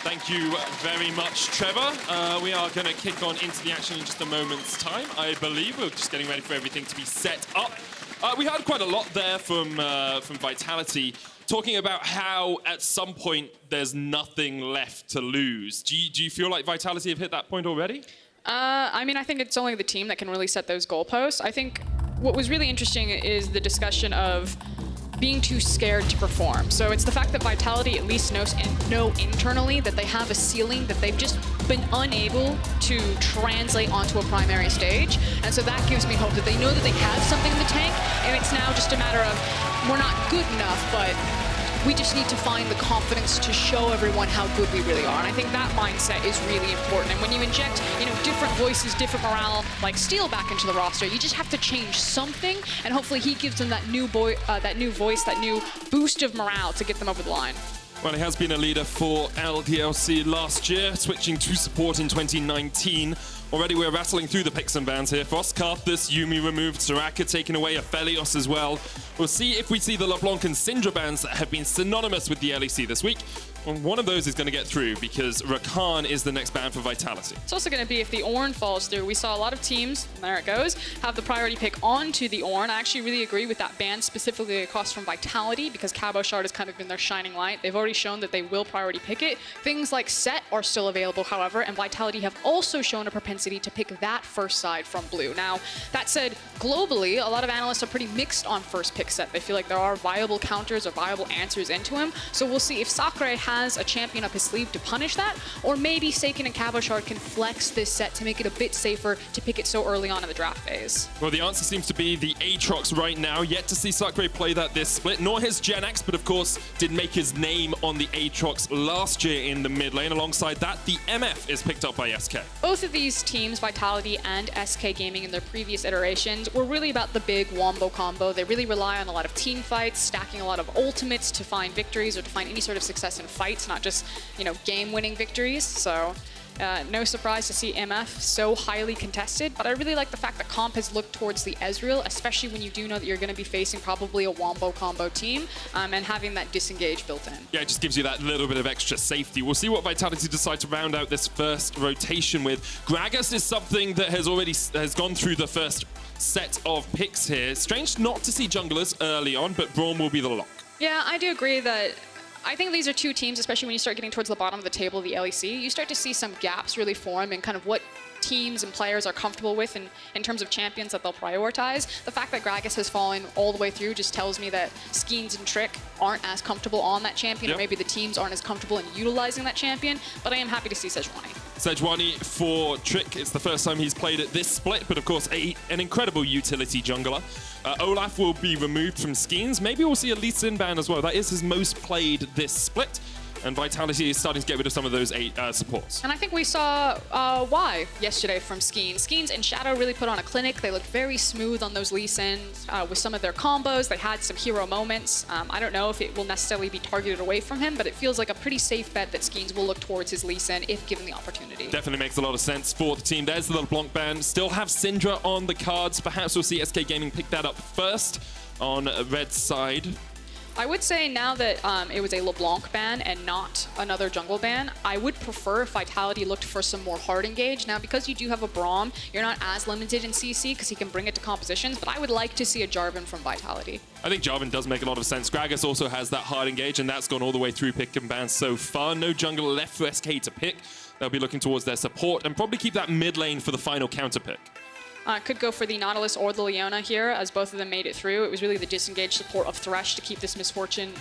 Thank you very much, Trevor. We are going to kick on into the action in just a moment's time. I believe we're just getting ready for everything to be set up. We heard quite a lot there from Vitality, talking about how at some point there's nothing left to lose. Do you feel like Vitality have hit that point already? I mean, I think it's only the team that can really set those goalposts. I think what was really interesting is the discussion of being too scared to perform. So it's the fact that Vitality at least know internally that they have a ceiling that they've just been unable to translate onto a primary stage. And so that gives me hope that they know that they have something in the tank, and it's now just a matter of, we're not good enough, but we just need to find the confidence to show everyone how good we really are. And I think that mindset is really important. And when you inject, different voices, different morale, like Steel back into the roster, you just have to change something. And hopefully he gives them that new voice, that new boost of morale to get them over the line. Well, he has been a leader for LDLC last year, switching to support in 2019. Already we're rattling through the picks and bans here. Froskurinn, Yumi removed, Sacre taken away, Vedius as well. We'll see if we see the LeBlanc and Syndra bans that have been synonymous with the LEC this week. Well, one of those is going to get through because Rakan is the next ban for Vitality. It's also going to be if the Ornn falls through. We saw a lot of teams, there it goes, have the priority pick onto the Ornn. I actually really agree with that ban specifically across from Vitality because Cabochard has kind of been their shining light. They've already shown that they will priority pick it. Things like Set are still available, however, and Vitality have also shown a propensity to pick that first side from blue. Now, that said, globally, a lot of analysts are pretty mixed on first pick Set. They feel like there are viable counters or viable answers into him. So we'll see if Sacre has a champion up his sleeve to punish that, or maybe Saken and Cabochard can flex this Set to make it a bit safer to pick it so early on in the draft phase. Well, the answer seems to be the Aatrox right now. Yet to see Sacre play that this split, nor his Jenax, but of course did make his name on the Aatrox last year in the mid lane. Alongside that, the MF is picked up by SK. Both of these teams, Vitality and SK Gaming in their previous iterations, were really about the big wombo combo. They really rely on a lot of team fights, stacking a lot of ultimates to find victories or to find any sort of success in fights, not just, game-winning victories. So no surprise to see MF so highly contested, but I really like the fact that comp has looked towards the Ezreal, especially when you do know that you're going to be facing probably a wombo combo team, and having that disengage built in. Yeah, it just gives you that little bit of extra safety. We'll see what Vitality decide to round out this first rotation with. Gragas is something that has gone through the first set of picks here. Strange not to see junglers early on, but Braum will be the lock. Yeah, I do agree that I think these are two teams, especially when you start getting towards the bottom of the table of the LEC, you start to see some gaps really form in kind of what teams and players are comfortable with in terms of champions that they'll prioritize. The fact that Gragas has fallen all the way through just tells me that Skeanz and Trick aren't as comfortable on that champion, or maybe the teams aren't as comfortable in utilizing that champion, but I am happy to see Sejuani. Sejuani for Trick, it's the first time he's played at this split, but of course an incredible utility jungler. Olaf will be removed from Skeanz. Maybe we'll see a Lee Sin ban as well. That is his most played this split. And Vitality is starting to get rid of some of those supports. And I think we saw why yesterday from Skeanz. Skeanz and Shadow really put on a clinic. They looked very smooth on those Lee Sins with some of their combos. They had some hero moments. I don't know if it will necessarily be targeted away from him, but it feels like a pretty safe bet that Skeanz will look towards his Lee Sin if given the opportunity. Definitely makes a lot of sense for the team. There's the LeBlanc ban. Still have Syndra on the cards. Perhaps we'll see SK Gaming pick that up first on Red's side. I would say now that it was a LeBlanc ban and not another jungle ban, I would prefer if Vitality looked for some more hard engage. Now, because you do have a Braum, you're not as limited in CC because he can bring it to compositions, but I would like to see a Jarvan from Vitality. I think Jarvan does make a lot of sense. Gragas also has that hard engage, and that's gone all the way through pick and ban so far. No jungle left for SK to pick. They'll be looking towards their support and probably keep that mid lane for the final counter pick. Could go for the Nautilus or the Leona here, as both of them made it through. It was really the disengaged support of Thresh to keep this Misfortune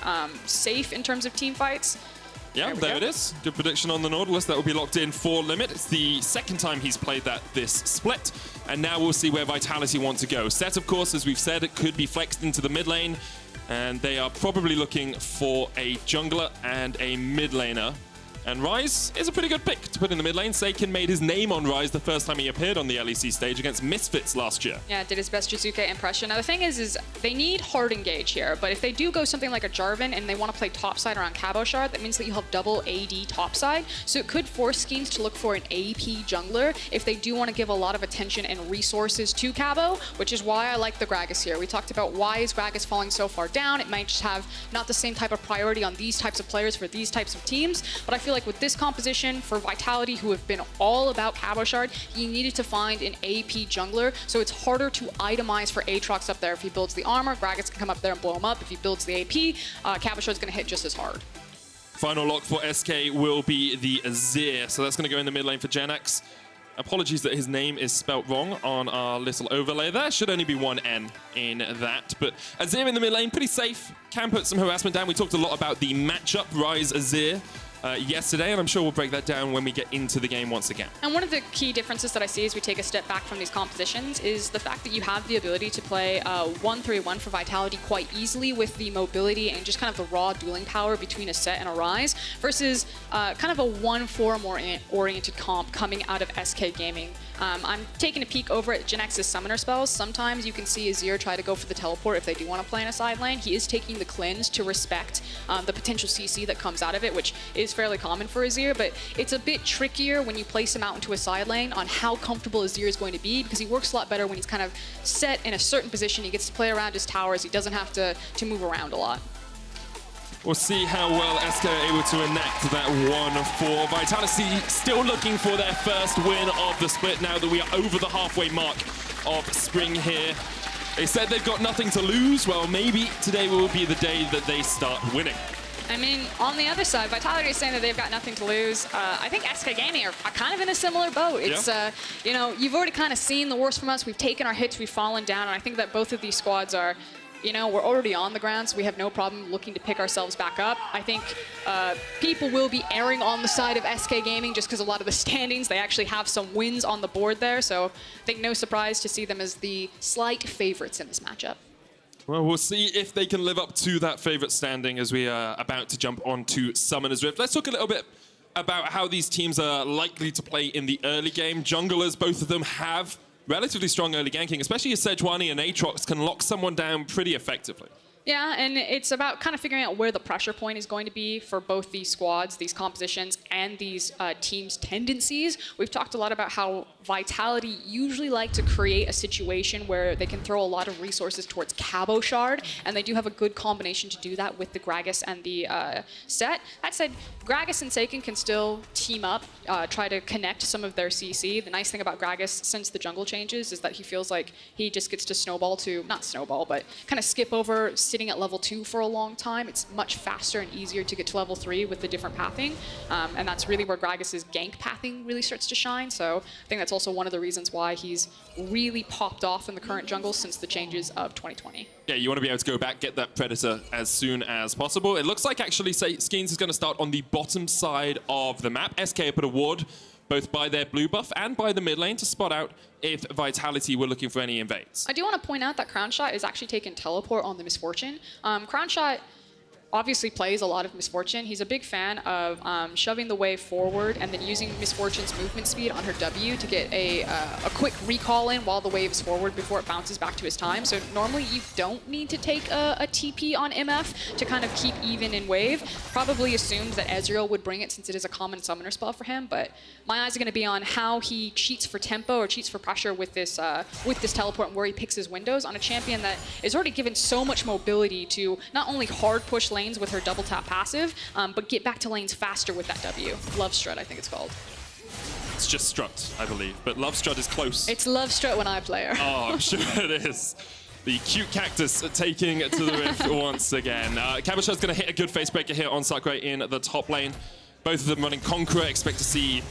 safe in terms of team fights. Yeah, there it is. Good prediction on the Nautilus. That will be locked in for Limit. It's the second time he's played that this split. And now we'll see where Vitality want to go. Set, of course, as we've said, it could be flexed into the mid lane. And they are probably looking for a jungler and a mid laner. And Ryze is a pretty good pick to put in the mid lane. Saken made his name on Ryze the first time he appeared on the LEC stage against Misfits last year. Yeah, did his best Jizuke impression. Now the thing is they need hard engage here, but if they do go something like a Jarvan and they want to play topside around Cabochard, that means that you have double AD topside. So it could force Skeanz to look for an AP jungler if they do want to give a lot of attention and resources to Cabo, which is why I like the Gragas here. We talked about why is Gragas falling so far down. It might just have not the same type of priority on these types of players for these types of teams, but I feel feel like with this composition for Vitality, who have been all about Cabochard, he needed to find an AP jungler, so it's harder to itemize for Aatrox up there. If he builds the armor, Gragas can come up there and blow him up. If he builds the AP, Cabochard's going to hit just as hard. Final lock for SK will be the Azir, so that's going to go in the mid lane for Jenax. Apologies that his name is spelt wrong on our little overlay there. Should only be one N in that. But Azir in the mid lane, pretty safe. Can put some harassment down. We talked a lot about the matchup, Ryze Azir, yesterday, and I'm sure we'll break that down when we get into the game once again. And one of the key differences that I see as we take a step back from these compositions is the fact that you have the ability to play 1-3-1 for Vitality quite easily with the mobility and just kind of the raw dueling power between a Set and a Ryze versus kind of a 1-4 more oriented comp coming out of SK Gaming. I'm taking a peek over at Jenax's summoner spells. Sometimes you can see Azir try to go for the teleport if they do want to play in a side lane. He is taking the cleanse to respect the potential CC that comes out of it, which is fairly common for Azir, but it's a bit trickier when you place him out into a side lane on how comfortable Azir is going to be, because he works a lot better when he's kind of set in a certain position. He gets to play around his towers. He doesn't have to move around a lot. We'll see how well SK are able to enact that 1-4. Vitality still looking for their first win of the split now that we are over the halfway mark of spring here. They said they've got nothing to lose. Well, maybe today will be the day that they start winning. I mean, on the other side, Vitality is saying that they've got nothing to lose. I think SK Gaming are kind of in a similar boat. It's, you know, you've already kind of seen the worst from us. We've taken our hits, we've fallen down, and I think that both of these squads are, you know, we're already on the ground, so we have no problem looking to pick ourselves back up. I think people will be erring on the side of SK Gaming just because a lot of the standings, they actually have some wins on the board there. So I think no surprise to see them as the slight favorites in this matchup. Well, we'll see if they can live up to that favorite standing as we are about to jump on to Summoner's Rift. Let's talk a little bit about how these teams are likely to play in the early game. Junglers, both of them have relatively strong early ganking, especially as Sejuani and Aatrox can lock someone down pretty effectively. Yeah, and it's about kind of figuring out where the pressure point is going to be for both these squads, these compositions, and these teams' tendencies. We've talked a lot about how Vitality usually like to create a situation where they can throw a lot of resources towards Cabochard, and they do have a good combination to do that with the Gragas and the Set. That said, Gragas and Saken can still team up, try to connect some of their CC. The nice thing about Gragas, since the jungle changes, is that he feels like he just gets to snowball to, not snowball, but kind of skip over sitting at level 2 for a long time. It's much faster and easier to get to level 3 with the different pathing, and that's really where Gragas' gank pathing really starts to shine. So I think that's also one of the reasons why he's really popped off in the current jungle since the changes of 2020. Yeah, you want to be able to go back, get that Predator as soon as possible. It looks like actually Skeanz is going to start on the bottom side of the map. SK put a ward both by their blue buff and by the mid lane to spot out if Vitality were looking for any invades. I do want to point out that Crownshot is actually taking teleport on the Misfortune. Crownshot obviously plays a lot of Misfortune. He's a big fan of shoving the wave forward and then using Misfortune's movement speed on her W to get a quick recall in while the wave is forward before it bounces back to his time. So normally you don't need to take a TP on MF to kind of keep even in wave. Probably assumed that Ezreal would bring it since it is a common summoner spell for him, but my eyes are going to be on how he cheats for tempo or cheats for pressure with this teleport and where he picks his windows on a champion that is already given so much mobility to not only hard push lanes with her double tap passive, but get back to lanes faster with that W. Love Strut, I think it's called. It's just Strut, I believe, but Love Strut is close. It's Love Strut when I play her. Oh, I'm sure it is. The cute cactus taking to the rift once again. Cabochard's going to hit a good facebreaker here on Sacre in the top lane. Both of them running Conqueror. Expect to see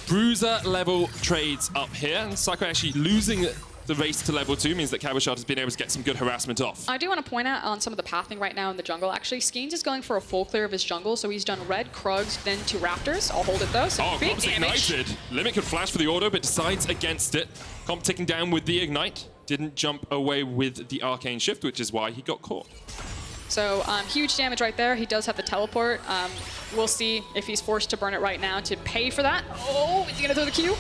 Bruiser level trades up here. And Sacre actually losing the race to level 2 means that Cabochard has been able to get some good harassment off. I do want to point out on some of the pathing right now in the jungle, actually, Skeanz is going for a full clear of his jungle, so he's done red, Krugs, then 2 Raptors. I'll hold it though, so big damage. Ignited. Limit could flash for the auto, but decides against it. Comp ticking down with the Ignite. Didn't jump away with the Arcane Shift, which is why he got caught. So huge damage right there. He does have the teleport. We'll see if he's forced to burn it right now to pay for that. Oh, is he going to throw the Q?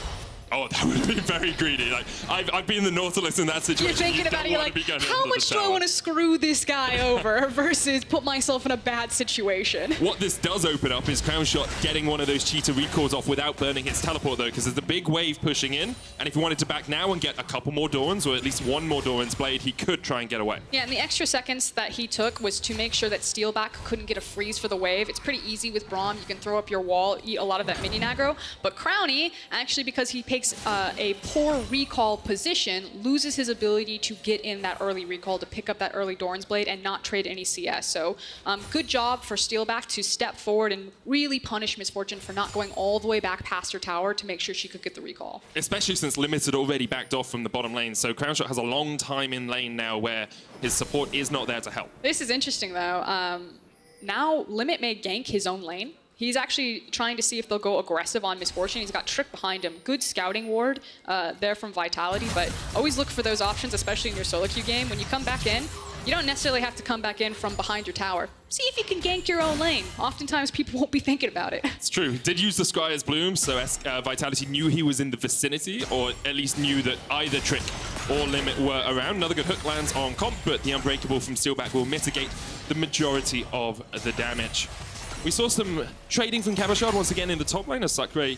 Oh, that would have been very greedy. Like, I've been the Nautilus in that situation. You're thinking about it, you're like, how much do I want to screw this guy over versus put myself in a bad situation? What this does open up is Crownshot getting one of those cheetah recalls off without burning his teleport, though, because there's the big wave pushing in, and if he wanted to back now and get a couple more Dorans, or at least one more Doran's Blade, he could try and get away. Yeah, and the extra seconds that he took was to make sure that Steelback couldn't get a freeze for the wave. It's pretty easy with Braum. You can throw up your wall, eat a lot of that minion aggro, but Crowny, actually, because he takes a poor recall position, loses his ability to get in that early recall to pick up that early Doran's Blade and not trade any CS. So good job for Steelback to step forward and really punish Misfortune for not going all the way back past her tower to make sure she could get the recall. Especially since Limit had already backed off from the bottom lane, so Crownshot has a long time in lane now where his support is not there to help. This is interesting though. Now Limit may gank his own lane. He's actually trying to see if they'll go aggressive on Misfortune. He's got Trick behind him. Good scouting ward there from Vitality, but always look for those options, especially in your solo queue game. When you come back in, you don't necessarily have to come back in from behind your tower. See if you can gank your own lane. Oftentimes, people won't be thinking about it. It's true. Did use the Scryer's Bloom, so Vitality knew he was in the vicinity, or at least knew that either Trick or Limit were around. Another good hook lands on Comp, but the Unbreakable from Steelback will mitigate the majority of the damage. We saw some trading from Cabochard once again in the top lane as Sacre.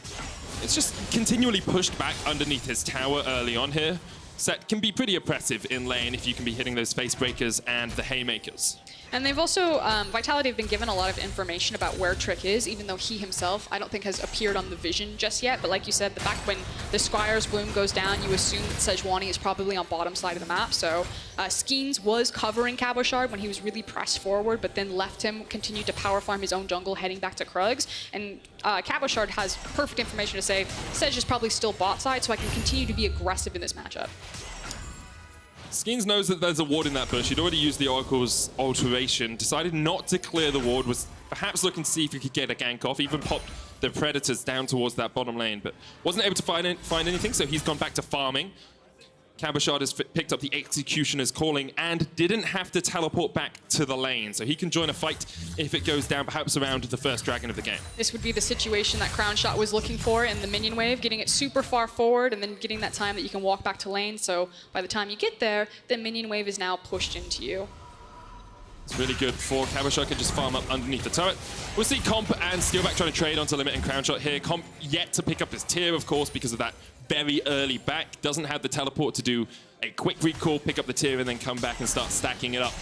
It's just continually pushed back underneath his tower early on here. Set can be pretty oppressive in lane if you can be hitting those face breakers and the haymakers. And they've also, Vitality have been given a lot of information about where Trick is, even though he himself, I don't think, has appeared on the vision just yet. But like you said, the fact when the Squire's Bloom goes down, you assume that Sejuani is probably on bottom side of the map. So Skeanz was covering Cabochard when he was really pressed forward, but then left him, continued to power farm his own jungle, heading back to Krugs. And Cabochard has perfect information to say, Sej is probably still bot side, so I can continue to be aggressive in this matchup. Skeanz knows that there's a ward in that bush. He'd already used the Oracle's alteration, decided not to clear the ward, was perhaps looking to see if he could get a gank off, even popped the Predators down towards that bottom lane, but wasn't able to find anything, so he's gone back to farming. Cabochard has picked up the Executioner's Calling and didn't have to teleport back to the lane, so he can join a fight if it goes down, perhaps around the first dragon of the game. This would be the situation that Crownshot was looking for in the minion wave, getting it super far forward and then getting that time that you can walk back to lane, so by the time you get there, the minion wave is now pushed into you. It's really good for Cabochard to just farm up underneath the turret. We'll see Comp and Steelback trying to trade onto Limit and Crownshot here. Comp yet to pick up his tier, of course, because of that very early back. Doesn't have the teleport to do a quick recall, pick up the tier, and then come back and start stacking it up.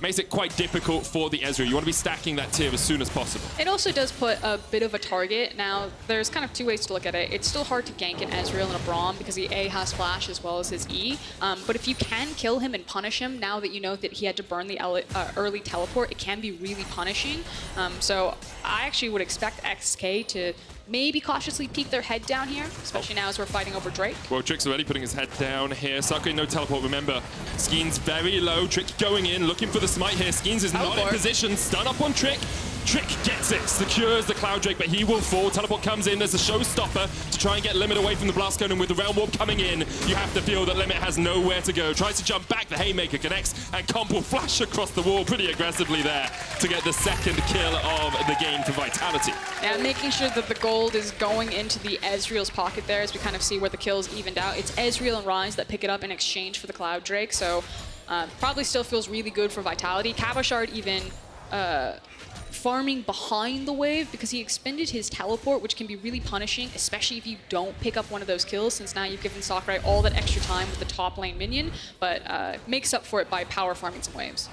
Makes it quite difficult for the Ezreal. You want to be stacking that tier as soon as possible. It also does put a bit of a target. Now, there's kind of two ways to look at it. It's still hard to gank an Ezreal and a Braum because he A, has flash as well as his E. But if you can kill him and punish him, now that you know that he had to burn the early teleport, it can be really punishing. So I actually would expect XK to maybe cautiously peek their head down here, especially now as we're fighting over Drake. Well, Trick's already putting his head down here. Sacre, no teleport, remember. Skeanz very low. Trick going in, looking for the smite here. Skeanz is not in position. Stun up on Trick. Trick gets it, secures the Cloud Drake, but he will fall. Teleport comes in. There's a showstopper to try and get Limit away from the Blast Cone, and with the Realm Warp coming in, you have to feel that Limit has nowhere to go. Tries to jump back, the Haymaker connects, and Comp will flash across the wall pretty aggressively there to get the second kill of the game for Vitality. Yeah, making sure that the gold is going into the Ezreal's pocket there as we kind of see where the kills evened out. It's Ezreal and Rise that pick it up in exchange for the Cloud Drake, so probably still feels really good for Vitality. Cabochard even farming behind the wave because he expended his teleport, which can be really punishing, especially if you don't pick up one of those kills, since now you've given Sacre all that extra time with the top lane minion, but makes up for it by power farming some waves.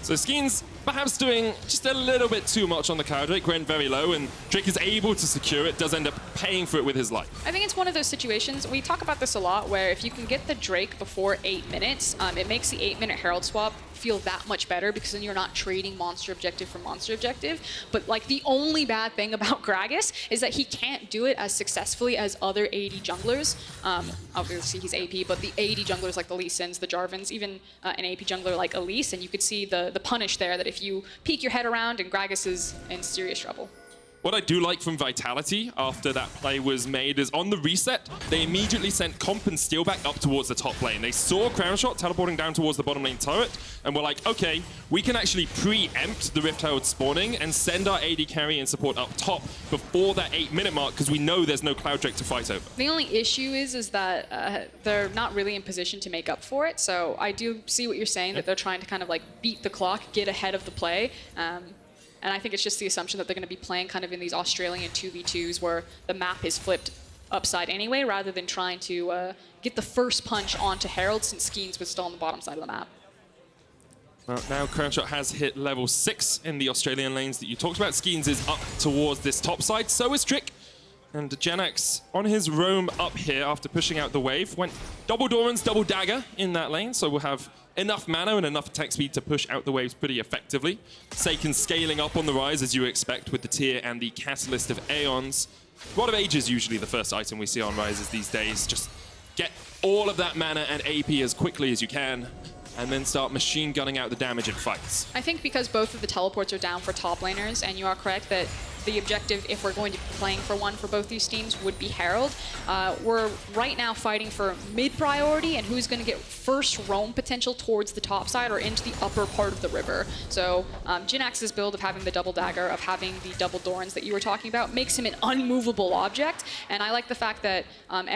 So Skeanz perhaps doing just a little bit too much on the Cloud Drake, went very low, and Drake is able to secure it, does end up paying for it with his life. I think it's one of those situations, we talk about this a lot, where if you can get the Drake before 8 minutes, it makes the 8-minute Herald swap feel that much better because then you're not trading monster objective for monster objective. But like the only bad thing about Gragas is that he can't do it as successfully as other AD junglers. Obviously he's AP, but the AD junglers like the Lee Sins, the Jarvans, even an AP jungler like Elise, and you could see the punish there that if you peek your head around and Gragas is in serious trouble. What I do like from Vitality after that play was made is on the reset, they immediately sent Comp and Steelback up towards the top lane. They saw Crownshot teleporting down towards the bottom lane turret and were like, okay, we can actually preempt the Rift Herald spawning and send our AD carry and support up top before that 8-minute mark because we know there's no Cloud Drake to fight over. The only issue is that they're not really in position to make up for it. So I do see what you're saying, that they're trying to kind of like beat the clock, get ahead of the play. And I think it's just the assumption that they're going to be playing kind of in these Australian 2v2s where the map is flipped upside anyway, rather than trying to get the first punch onto Herald since Skeanz was still on the bottom side of the map. Well, now Crownshot has hit level 6 in the Australian lanes that you talked about. Skeanz is up towards this top side, so is Trick. And Jenax on his roam up here after pushing out the wave went double Doran's, double dagger in that lane, so we'll have enough mana and enough attack speed to push out the waves pretty effectively. Saken scaling up on the rise as you expect with the tier and the Catalyst of Aeons. Rod of Age is usually the first item we see on rises these days. Just get all of that mana and AP as quickly as you can and then start machine gunning out the damage in fights. I think because both of the teleports are down for top laners, and you are correct that the objective, if we're going to be playing for one for both these teams, would be Herald. We're right now fighting for mid priority and who's going to get first roam potential towards the top side or into the upper part of the river. So Jenax's build of having the double dagger, of having the double Dorans that you were talking about, makes him an unmovable object. And I like the fact that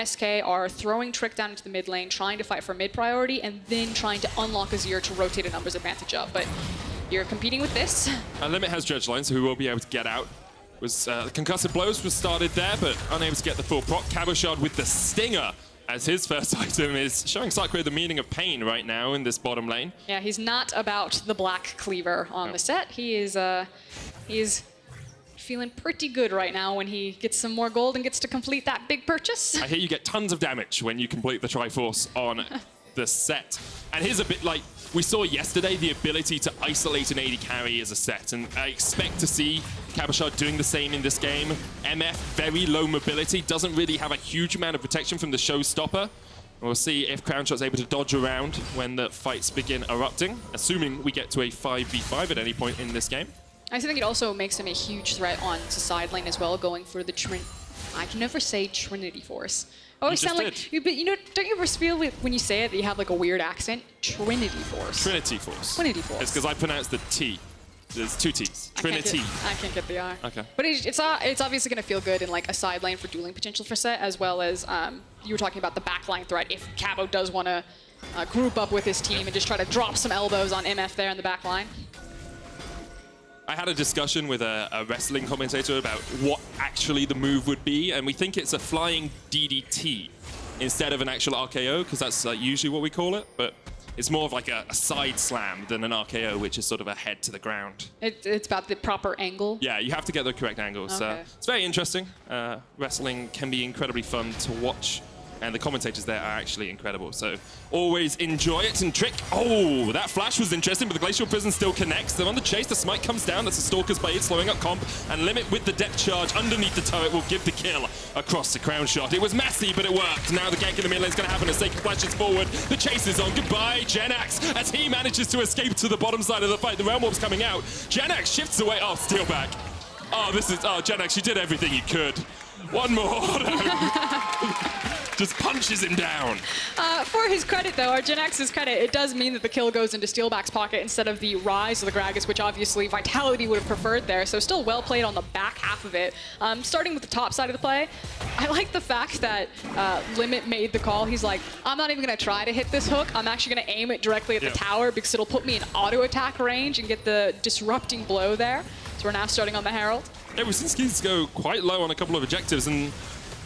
SK are throwing Trick down into the mid lane, trying to fight for mid priority, and then trying to unlock Azir to rotate a numbers advantage up. But you're competing with this. Limit has Dredge Line, so we will be able to get out. Concussive blows was started there, but unable to get the full proc. Cabochard with the Stinger as his first item is showing Sacre the meaning of pain right now in this bottom lane. Yeah, he's not about the black cleaver on the set. He's feeling pretty good right now when he gets some more gold and gets to complete that big purchase. I hear you get tons of damage when you complete the Triforce on the set. And here's a bit like, we saw yesterday the ability to isolate an AD carry as a set, and I expect to see Cabochard doing the same in this game. MF, very low mobility, doesn't really have a huge amount of protection from the showstopper. We'll see if Crownshot's able to dodge around when the fights begin erupting, assuming we get to a 5v5 at any point in this game. I think it also makes him a huge threat on to side lane as well, going for the I can never say Trinity Force. Oh, you sound like, but you know, don't you ever feel when you say it that you have like a weird accent? Trinity Force. Trinity Force. Trinity Force. It's because I pronounce the T. There's two T's. Trinity. I can't get the R. Okay. But it's obviously going to feel good in like a side lane for dueling potential for set, as well as you were talking about the backline threat. If Cabo does want to group up with his team and just try to drop some elbows on MF there in the backline. I had a discussion with a wrestling commentator about what actually the move would be, and we think it's a flying DDT instead of an actual RKO, because that's like usually what we call it, but it's more of like a side slam than an RKO, which is sort of a head to the ground. It's about the proper angle? Yeah, you have to get the correct angles. Okay. It's very interesting. Wrestling can be incredibly fun to watch, and the commentators there are actually incredible. So always enjoy it. And Trick, oh, that flash was interesting, but the Glacial Prison still connects. They're on the chase, the smite comes down, that's a Stalker's Blade slowing up Comp, and Limit with the depth charge underneath the turret will give the kill across the Crownshot. It was messy, but it worked. Now the gank in the mid lane is going to happen as Sacre flashes forward. The chase is on. Goodbye, Jenax, as he manages to escape to the bottom side of the fight. The Realm Orb's coming out. Jenax shifts away. Oh, steal back. Oh, Jenax, you did everything you could. One more. Just punches him down. For his credit, though, or Jenax's credit, it does mean that the kill goes into Steelback's pocket instead of the rise of the Gragas, which obviously Vitality would have preferred there. So still well played on the back half of it. Starting with the top side of the play, I like the fact that Limit made the call. He's like, I'm not even going to try to hit this hook. I'm actually going to aim it directly at the tower because it'll put me in auto attack range and get the disrupting blow there. So we're now starting on the Herald. Yeah, we've seen Skeanz go quite low on a couple of objectives, and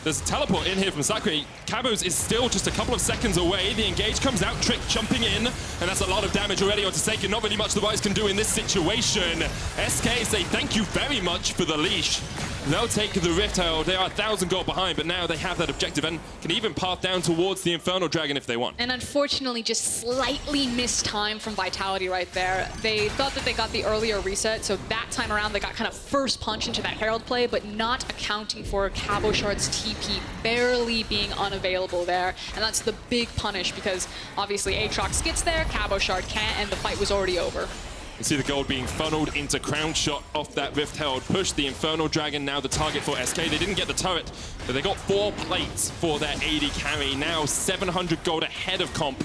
there's a teleport in here from Sacre. Cabos is still just a couple of seconds away. The engage comes out, Trick jumping in, and that's a lot of damage already onto Saken. Not really much the Vice can do in this situation. SK say thank you very much for the leash. They'll take the Rift Herald. They are 1,000 gold behind, but now they have that objective and can even path down towards the Infernal Dragon if they want. And unfortunately, just slightly missed time from Vitality right there. They thought that they got the earlier reset, so that time around they got kind of first punch into that Herald play, but not accounting for Cabochard's TP barely being unavailable there. And that's the big punish because obviously Aatrox gets there, Cabochard can't, and the fight was already over. You see the gold being funneled into Crownshot off that Rift Herald push. The Infernal Dragon now the target for SK. They didn't get the turret, but they got 4 plates for their AD carry. Now 700 gold ahead of comp.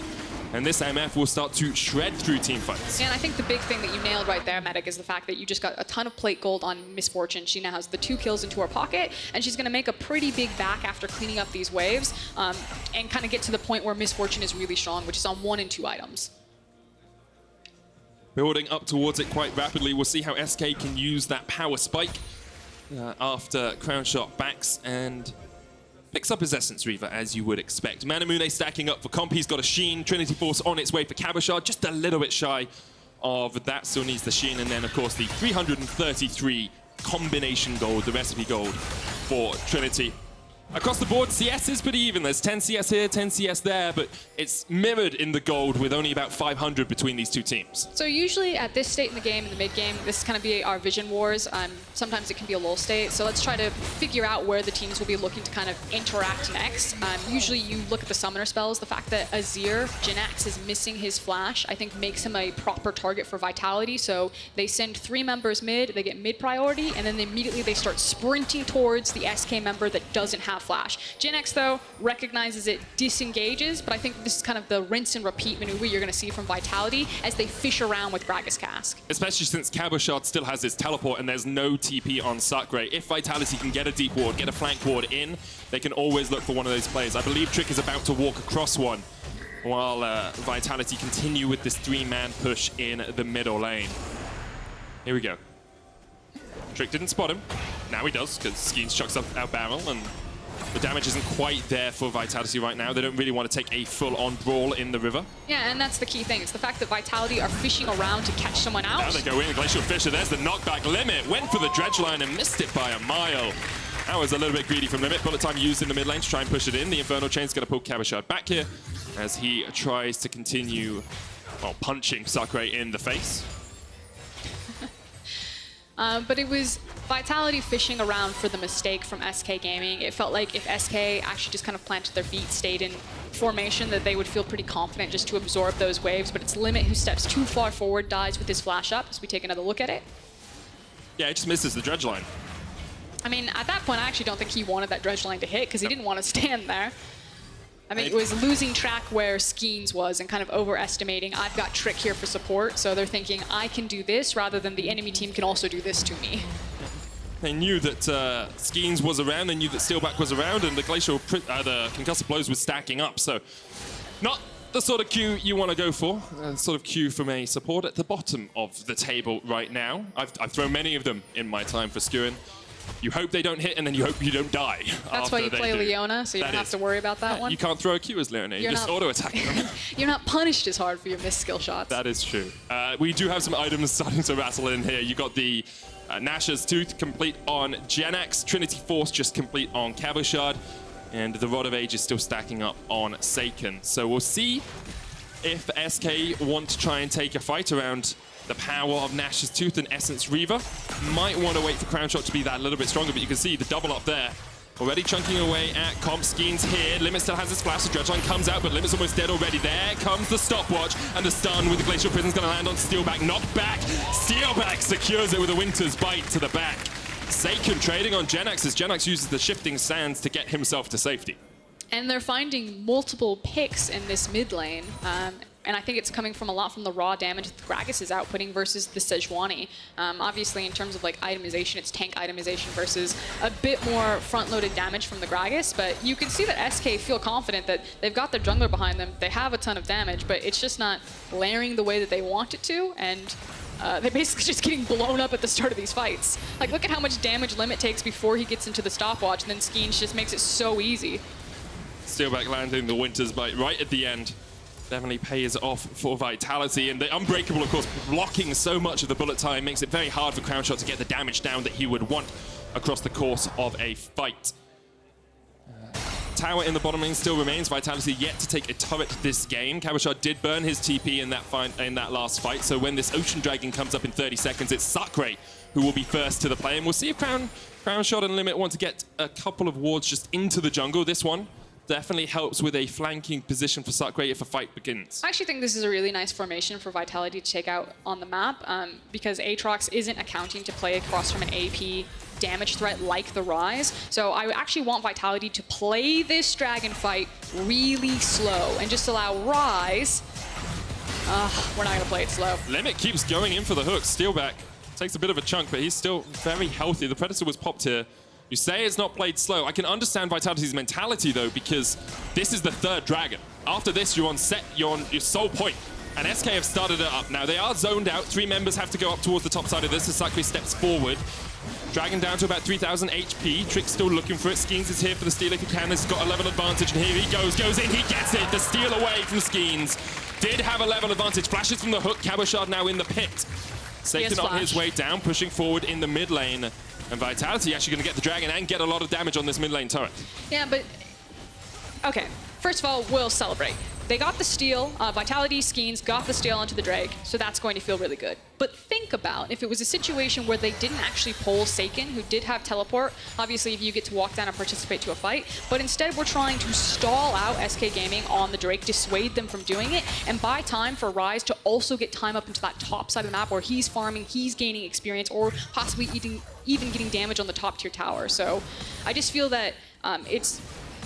And this MF will start to shred through team fights. Yeah, and I think the big thing that you nailed right there, Medic, is the fact that you just got a ton of plate gold on Misfortune. She now has the 2 kills into her pocket, and she's going to make a pretty big back after cleaning up these waves and kind of get to the point where Misfortune is really strong, which is on 1 and 2 items. Building up towards it quite rapidly. We'll see how SK can use that power spike after Crownshot backs and picks up his Essence Reaver, as you would expect. Manamune stacking up for comp. He's got a Sheen. Trinity Force on its way for Cabochard. Just a little bit shy of that. Still needs the Sheen. And then, of course, the 333 combination gold, the recipe gold for Trinity. Across the board, CS is pretty even. There's 10 CS here, 10 CS there, but it's mirrored in the gold with only about 500 between these two teams. So usually at this state in the game, in the mid-game, this is kind of be our vision wars. Sometimes it can be a lull state. So let's try to figure out where the teams will be looking to kind of interact next. Usually you look at the summoner spells. The fact that Azir, Jenax, is missing his flash, I think makes him a proper target for Vitality. So they send 3 members mid, they get mid priority, and then immediately they start sprinting towards the SK member that doesn't have flash. Jenax, though, recognizes it, disengages, but I think this is kind of the rinse and repeat maneuver you're going to see from Vitality as they fish around with Gragas Cask. Especially since Cabochard still has his teleport and there's no TP on Sacre. If Vitality can get a deep ward, get a flank ward in, they can always look for one of those players. I believe Trick is about to walk across one while Vitality continue with this 3-man push in the middle lane. Here we go. Trick didn't spot him. Now he does, because Skeanz chucks up our barrel, and the damage isn't quite there for Vitality right now. They don't really want to take a full-on brawl in the river. Yeah, and that's the key thing. It's the fact that Vitality are fishing around to catch someone out. Now they go in, Glacial Fisher, there's the knockback. Limit went for the dredge line and missed it by a mile. That was a little bit greedy from Limit. Bullet time used in the mid lane to try and push it in. The Infernal Chain's going to pull Cabochard back here as he tries to continue punching Sacre in the face. But it was Vitality fishing around for the mistake from SK Gaming. It felt like if SK actually just kind of planted their feet, stayed in formation, that they would feel pretty confident just to absorb those waves. But it's Limit who steps too far forward, dies with his flash up as we take another look at it. Yeah, it just misses the dredge line. I mean, at that point, I actually don't think he wanted that dredge line to hit because he didn't want to stand there. I mean, it was losing track where Skeanz was and kind of overestimating, I've got Trick here for support, so they're thinking, I can do this rather than the enemy team can also do this to me. They knew that Skeanz was around, they knew that Steelback was around, and the the Concussive Blows was stacking up, so not the sort of queue you want to go for, sort of queue from a support at the bottom of the table right now. I've thrown many of them in my time for Froskurinn. You hope they don't hit, and then you hope you don't die. That's why you play Leona, so you don't have to worry about that one. You can't throw a Q as Leona, you just auto-attack them. You're not punished as hard for your missed skill shots. That is true. We do have some items starting to rattle in here. You got the Nash's Tooth complete on Jenax, Trinity Force just complete on Cabochard, and the Rod of Age is still stacking up on Saken. So we'll see if SK want to try and take a fight around the power of Nash's Tooth and Essence Reaver. Might want to wait for Crownshot to be that little bit stronger, but you can see the double up there. Already chunking away at comp. Skeanz here. Limit still has his flash. The dredge line comes out, but Limit's almost dead already. There comes the stopwatch, and the stun with the Glacial Prison's going to land on Steelback. Knocked back. Steelback secures it with a Winter's Bite to the back. Saken trading on Jenax as Jenax uses the shifting sands to get himself to safety. And they're finding multiple picks in this mid lane. And I think it's coming from a lot from the raw damage that Gragas is outputting versus the Sejuani. Obviously, in terms of like itemization, it's tank itemization versus a bit more front-loaded damage from the Gragas. But you can see that SK feel confident that they've got their jungler behind them. They have a ton of damage, but it's just not layering the way that they want it to. And they're basically just getting blown up at the start of these fights. Like, look at how much damage Limit takes before he gets into the stopwatch, and then Skeanz just makes it so easy. Steelback landing the Winter's Bite right at the end. Definitely pays off for Vitality, and the Unbreakable, of course, blocking so much of the bullet time makes it very hard for Crownshot to get the damage down that he would want across the course of a fight. Tower in the bottom lane still remains. Vitality yet to take a turret this game. Cabochard did burn his TP in that last fight, so when this Ocean Dragon comes up in 30 seconds, it's Sacre who will be first to the play, and we'll see if Crownshot and Limit want to get a couple of wards just into the jungle. This one definitely helps with a flanking position for Sacre if a fight begins. I actually think this is a really nice formation for Vitality to take out on the map because Aatrox isn't accounting to play across from an AP damage threat like the Ryze. So I actually want Vitality to play this dragon fight really slow and just allow Ryze. We're not going to play it slow. Limit keeps going in for the hook. Steelback takes a bit of a chunk, but he's still very healthy. The Predator was popped here. You say it's not played slow. I can understand Vitality's mentality, though, because this is the third dragon. After this, you're on your sole point. And SK have started it up. Now, they are zoned out. 3 members have to go up towards the top side of this as Sacre steps forward. Dragon down to about 3,000 HP. Trick's still looking for it. Skeanz is here for the steal if he can. He's got a level advantage, and here he goes in, he gets it. The steal away from Skeanz. Did have a level advantage. Flashes from the hook. Cabochard now in the pit. Saken on his way down, pushing forward in the mid lane. And Vitality actually going to get the dragon and get a lot of damage on this mid lane turret. Yeah, but... Okay, first of all, we'll celebrate. They got the steal. Vitality, Skeanz got the steal onto the Drake, so that's going to feel really good. But think about if it was a situation where they didn't actually pull Saken, who did have teleport. Obviously, if you get to walk down and participate to a fight. But instead, we're trying to stall out SK Gaming on the Drake, dissuade them from doing it, and buy time for Ryze to also get time up into that top side of the map where he's farming, he's gaining experience, or possibly even getting damage on the top tier tower. So I just feel that it's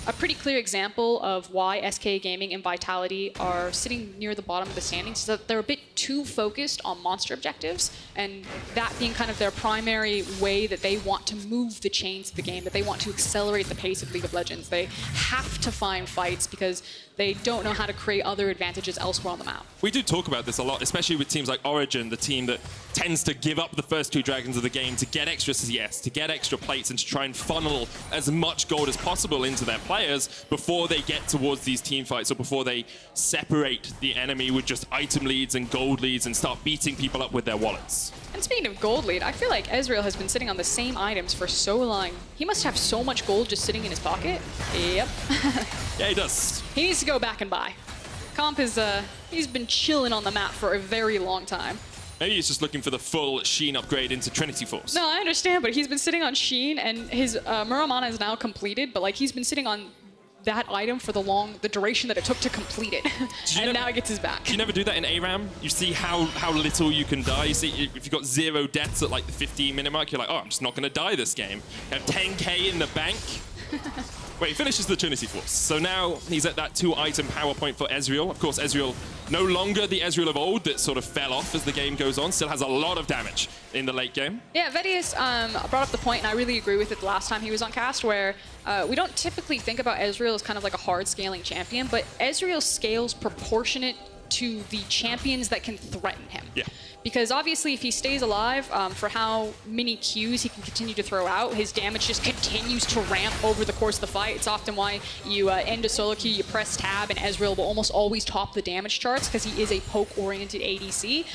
a pretty clear example of why SK Gaming and Vitality are sitting near the bottom of the standings, is that they're a bit too focused on monster objectives, and that being kind of their primary way that they want to move the chains of the game, that they want to accelerate the pace of League of Legends. They have to find fights because they don't know how to create other advantages elsewhere on the map. We do talk about this a lot, especially with teams like Origin, the team that tends to give up the first 2 dragons of the game to get extra CS, to get extra plates, and to try and funnel as much gold as possible into their players before they get towards these team fights, or before they separate the enemy with just item leads and gold leads and start beating people up with their wallets. And speaking of gold lead, I feel like Ezreal has been sitting on the same items for so long. He must have so much gold just sitting in his pocket. Yep. Yeah, he does. He needs to go back and buy. Comp is, he's been chilling on the map for a very long time. Maybe he's just looking for the full Sheen upgrade into Trinity Force. No, I understand, but he's been sitting on Sheen, and his Muramana is now completed, but like he's been sitting on that item for the duration that it took to complete it. And now he gets his back. Do you never do that in ARAM? You see how little you can die. You see, if you've got 0 deaths at like the 15-minute mark, you're like, oh, I'm just not going to die this game. You have 10k in the bank. Wait, he finishes the Trinity Force. So now he's at that 2-item power point for Ezreal. Of course, Ezreal, no longer the Ezreal of old that sort of fell off as the game goes on, still has a lot of damage in the late game. Yeah, Vedius brought up the point, and I really agree with it the last time he was on cast, where we don't typically think about Ezreal as kind of like a hard scaling champion, but Ezreal scales proportionate to the champions that can threaten him. Yeah. Because obviously if he stays alive for how many Qs he can continue to throw out, his damage just continues to ramp over the course of the fight. It's often why you end a solo queue, you press tab, and Ezreal will almost always top the damage charts because he is a poke-oriented ADC.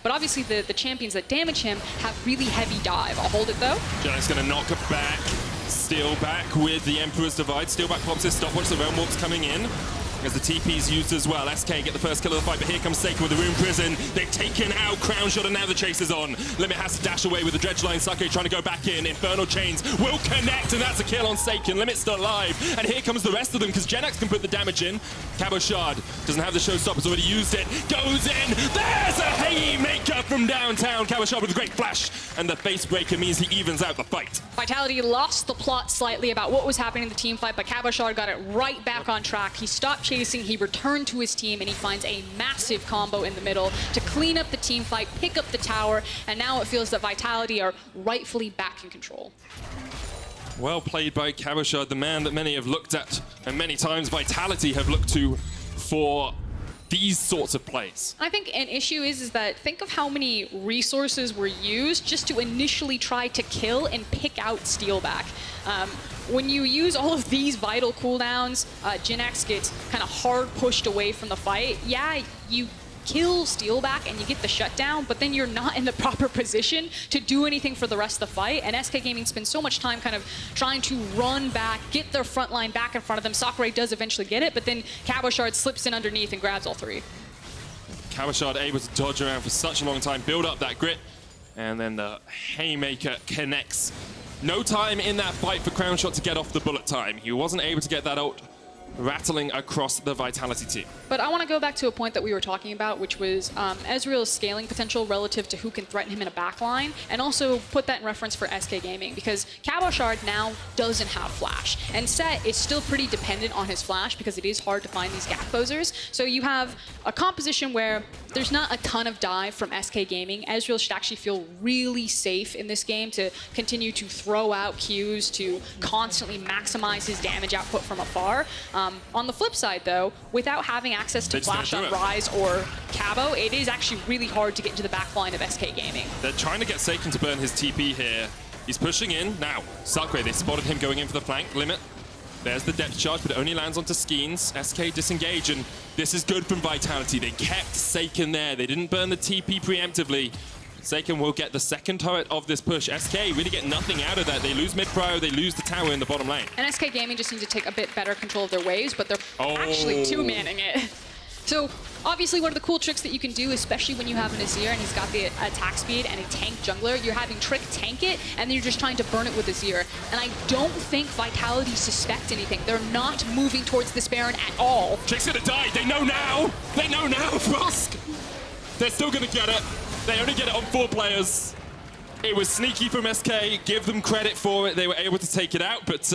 But obviously the champions that damage him have really heavy dive. I'll hold it though. Jenax gonna knock it back. Steal back with the Emperor's Divide. Steal back pops his stopwatch, the Realm Warp's coming in. As the TP's used as well. SK get the first kill of the fight, but here comes Sacre with the Rune Prison. They've taken out Crownshot, and now the chase is on. Limit has to dash away with the dredge line. Sacre trying to go back in. Infernal Chains will connect, and that's a kill on Saken. Limit's still alive. And here comes the rest of them, because Jenax can put the damage in. Cabochard doesn't have the showstoppers, already used it. Goes in. There's a haymaker from downtown. Cabochard with a great flash, and the face breaker means he evens out the fight. Vitality lost the plot slightly about what was happening in the team fight, but Cabochard got it right back on track. He stopped chasing, he returned to his team, and he finds a massive combo in the middle to clean up the team fight, pick up the tower, and now it feels that Vitality are rightfully back in control. Well played by Cabochard, the man that many have looked at, and many times Vitality have looked to for these sorts of plays. I think an issue is that think of how many resources were used just to initially try to kill and pick out Steelback. When you use all of these vital cooldowns, Jenax gets kind of hard pushed away from the fight. Yeah, you kill Steelback and you get the shutdown, but then you're not in the proper position to do anything for the rest of the fight. And SK Gaming spends so much time kind of trying to run back, get their front line back in front of them. Sacre does eventually get it, but then Cabochard slips in underneath and grabs all 3. Cabochard able to dodge around for such a long time, build up that grit, and then the haymaker connects. No time in that fight for Crownshot to get off the bullet time. He wasn't able to get that ult rattling across the Vitality team. But I want to go back to a point that we were talking about, which was Ezreal's scaling potential relative to who can threaten him in a backline, and also put that in reference for SK Gaming, because Cabochard now doesn't have flash, and Set is still pretty dependent on his flash because it is hard to find these gap closers. So you have a composition where there's not a ton of dive from SK Gaming. Ezreal should actually feel really safe in this game to continue to throw out Qs, to constantly maximize his damage output from afar. On the flip side, though, without having access to flash on Ryze or Cabo, it is actually really hard to get into the backline of SK Gaming. They're trying to get Saken to burn his TP here. He's pushing in. Now, Sacre, they spotted him going in for the flank. Limit. There's the depth charge, but it only lands onto Skeanz. SK disengage, and this is good from Vitality. They kept Saken there. They didn't burn the TP preemptively. Saken will get the second turret of this push. SK really get nothing out of that. They lose mid-prio, they lose the tower in the bottom lane. And SK Gaming just need to take a bit better control of their waves, but they're actually two-manning it. So obviously one of the cool tricks that you can do, especially when you have an Azir and he's got the attack speed and a tank jungler, you're having Trick tank it, and then you're just trying to burn it with Azir. And I don't think Vitality suspect anything. They're not moving towards this Baron at all. Trick's gonna die. They know now. They know now, Frosk. They're still gonna get it. They only get it on 4 players. It was sneaky from SK. Give them credit for it. They were able to take it out, but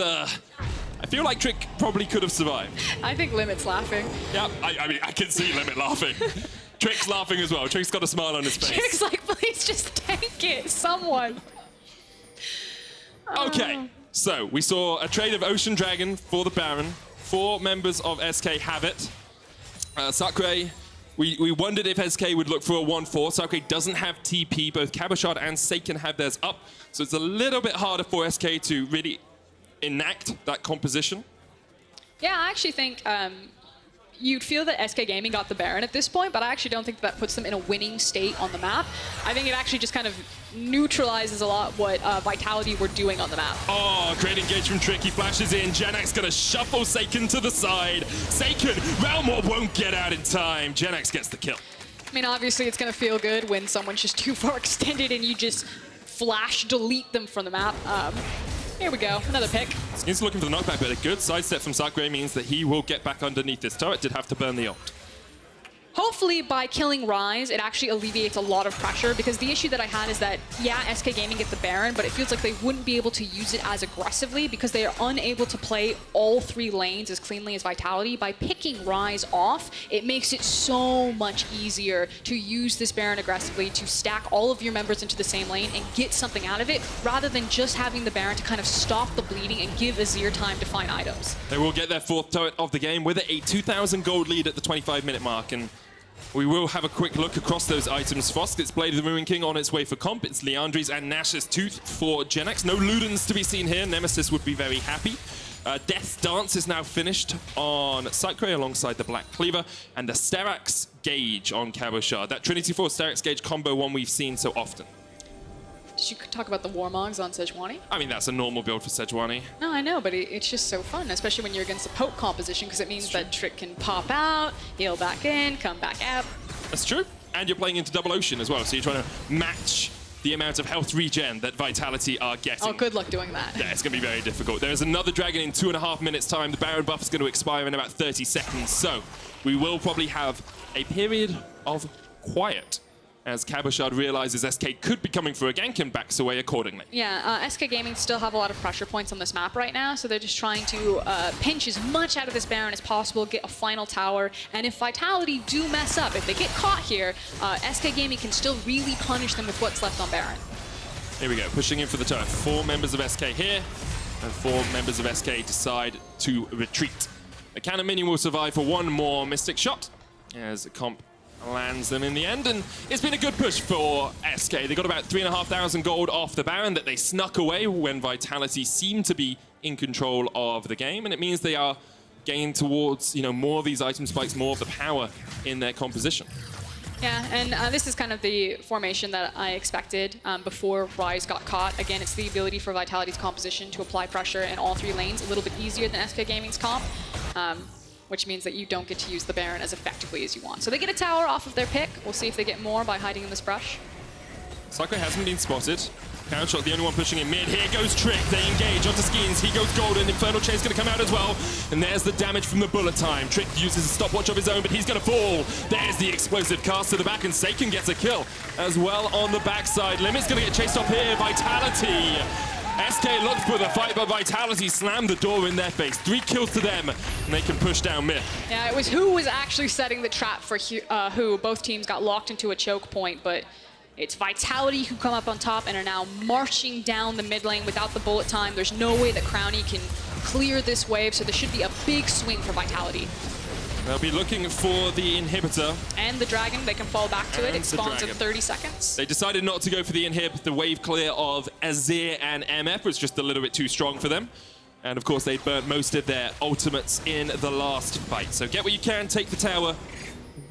I feel like Trick probably could have survived. I think Limit's laughing. Yeah, I mean, I can see Limit laughing. Trick's laughing as well. Trick's got a smile on his face. Trick's like, please just tank it, someone. Okay, so we saw a trade of Ocean Dragon for the Baron. 4 members of SK have it. Sacre, we wondered if SK would look for a 1-4. Sacre doesn't have TP. Both Cabochard and Saken have theirs up. So it's a little bit harder for SK to really enact that composition. Yeah, I actually think you'd feel that SK Gaming got the Baron at this point, but I actually don't think that puts them in a winning state on the map. I think it actually just kind of neutralizes a lot what Vitality were doing on the map. Oh, great engage from Trick. He flashes in. Jenax gonna shuffle Saken to the side. Saken, Realm Orb won't get out in time. Jenax gets the kill. I mean, obviously it's gonna feel good when someone's just too far extended and you just flash delete them from the map. Here we go, another pick. Skeanz looking for the knockback, but a good sidestep from Sacre means that he will get back underneath this turret. Did have to burn the ult. Hopefully by killing Ryze, it actually alleviates a lot of pressure, because the issue that I had is that, yeah, SK Gaming get the Baron, but it feels like they wouldn't be able to use it as aggressively because they are unable to play all 3 lanes as cleanly as Vitality. By picking Ryze off, it makes it so much easier to use this Baron aggressively, to stack all of your members into the same lane and get something out of it, rather than just having the Baron to kind of stop the bleeding and give Azir time to find items. They will get their 4th turret of the game with a 2,000 gold lead at the 25-minute mark, and we will have a quick look across those items. Frosk, it's Blade of the Moon King on its way for comp. It's Liandry's and Nash's Tooth for Jenax. No Ludens to be seen here. Nemesis would be very happy. Death's Dance is now finished on Sacre alongside the Black Cleaver, and the Sterak's Gauge on Cabochard. That Trinity 4 Sterak's Gauge combo, one we've seen so often. Did you talk about the Warmogs on Sejuani? I mean, that's a normal build for Sejuani. No, I know, but it's just so fun, especially when you're against a poke composition, because it means that Trick can pop out, heal back in, come back out. That's true. And you're playing into Double Ocean as well, so you're trying to match the amount of health regen that Vitality are getting. Oh, good luck doing that. Yeah, it's going to be very difficult. There's another dragon in 2.5 minutes time. The Baron buff is going to expire in about 30 seconds, so we will probably have a period of quiet as Cabochard realizes SK could be coming for a gank and backs away accordingly. Yeah, SK Gaming still have a lot of pressure points on this map right now, so they're just trying to pinch as much out of this Baron as possible, get a final tower, and if Vitality do mess up, if they get caught here, SK Gaming can still really punish them with what's left on Baron. Here we go, pushing in for the turret. 4 members of SK here, and 4 members of SK decide to retreat. The Cannon Minion will survive for one more Mystic shot, as Comp lands them in the end, and it's been a good push for SK. They got about 3,500 gold off the Baron that they snuck away when Vitality seemed to be in control of the game, and it means they are getting towards, you know, more of these item spikes, more of the power in their composition. Yeah, and this is kind of the formation that I expected before Ryze got caught. Again, it's the ability for Vitality's composition to apply pressure in all 3 lanes, a little bit easier than SK Gaming's comp. Which means that you don't get to use the Baron as effectively as you want. So they get a tower off of their pick. We'll see if they get more by hiding in this brush. Sacre hasn't been spotted. Crownshot, the only one pushing in mid. Here goes Trick. They engage onto Skeanz. He goes golden. Infernal Chain's going to come out as well. And there's the damage from the bullet time. Trick uses a stopwatch of his own, but he's going to fall. There's the explosive cast to the back, and Saken gets a kill as well on the backside. Limit's going to get chased off here. Vitality. SK looked for the fight, but Vitality slammed the door in their face. 3 kills to them, and they can push down mid. Yeah, it was who was actually setting the trap for who. Both teams got locked into a choke point, but it's Vitality who come up on top and are now marching down the mid lane without the bullet time. There's no way that Crowny can clear this wave, so there should be a big swing for Vitality. They'll be looking for the inhibitor. And the dragon, they can fall back to it. It spawns in 30 seconds. They decided not to go for the inhib. The wave clear of Azir and MF was just a little bit too strong for them. And of course, they burnt most of their ultimates in the last fight. So get what you can, take the tower.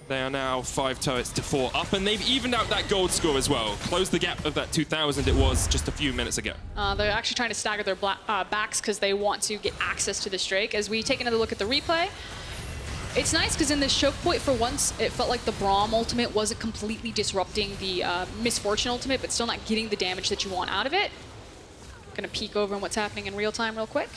They are now 5 turrets to 4 up, and they've evened out that gold score as well. Closed the gap of that 2,000 it was just a few minutes ago. They're actually trying to stagger their backs because they want to get access to this Drake. As we take another look at the replay, it's nice because in this choke point, for once, it felt like the Braum ultimate wasn't completely disrupting the Misfortune ultimate, but still not getting the damage that you want out of it. Gonna peek over on what's happening in real time real quick.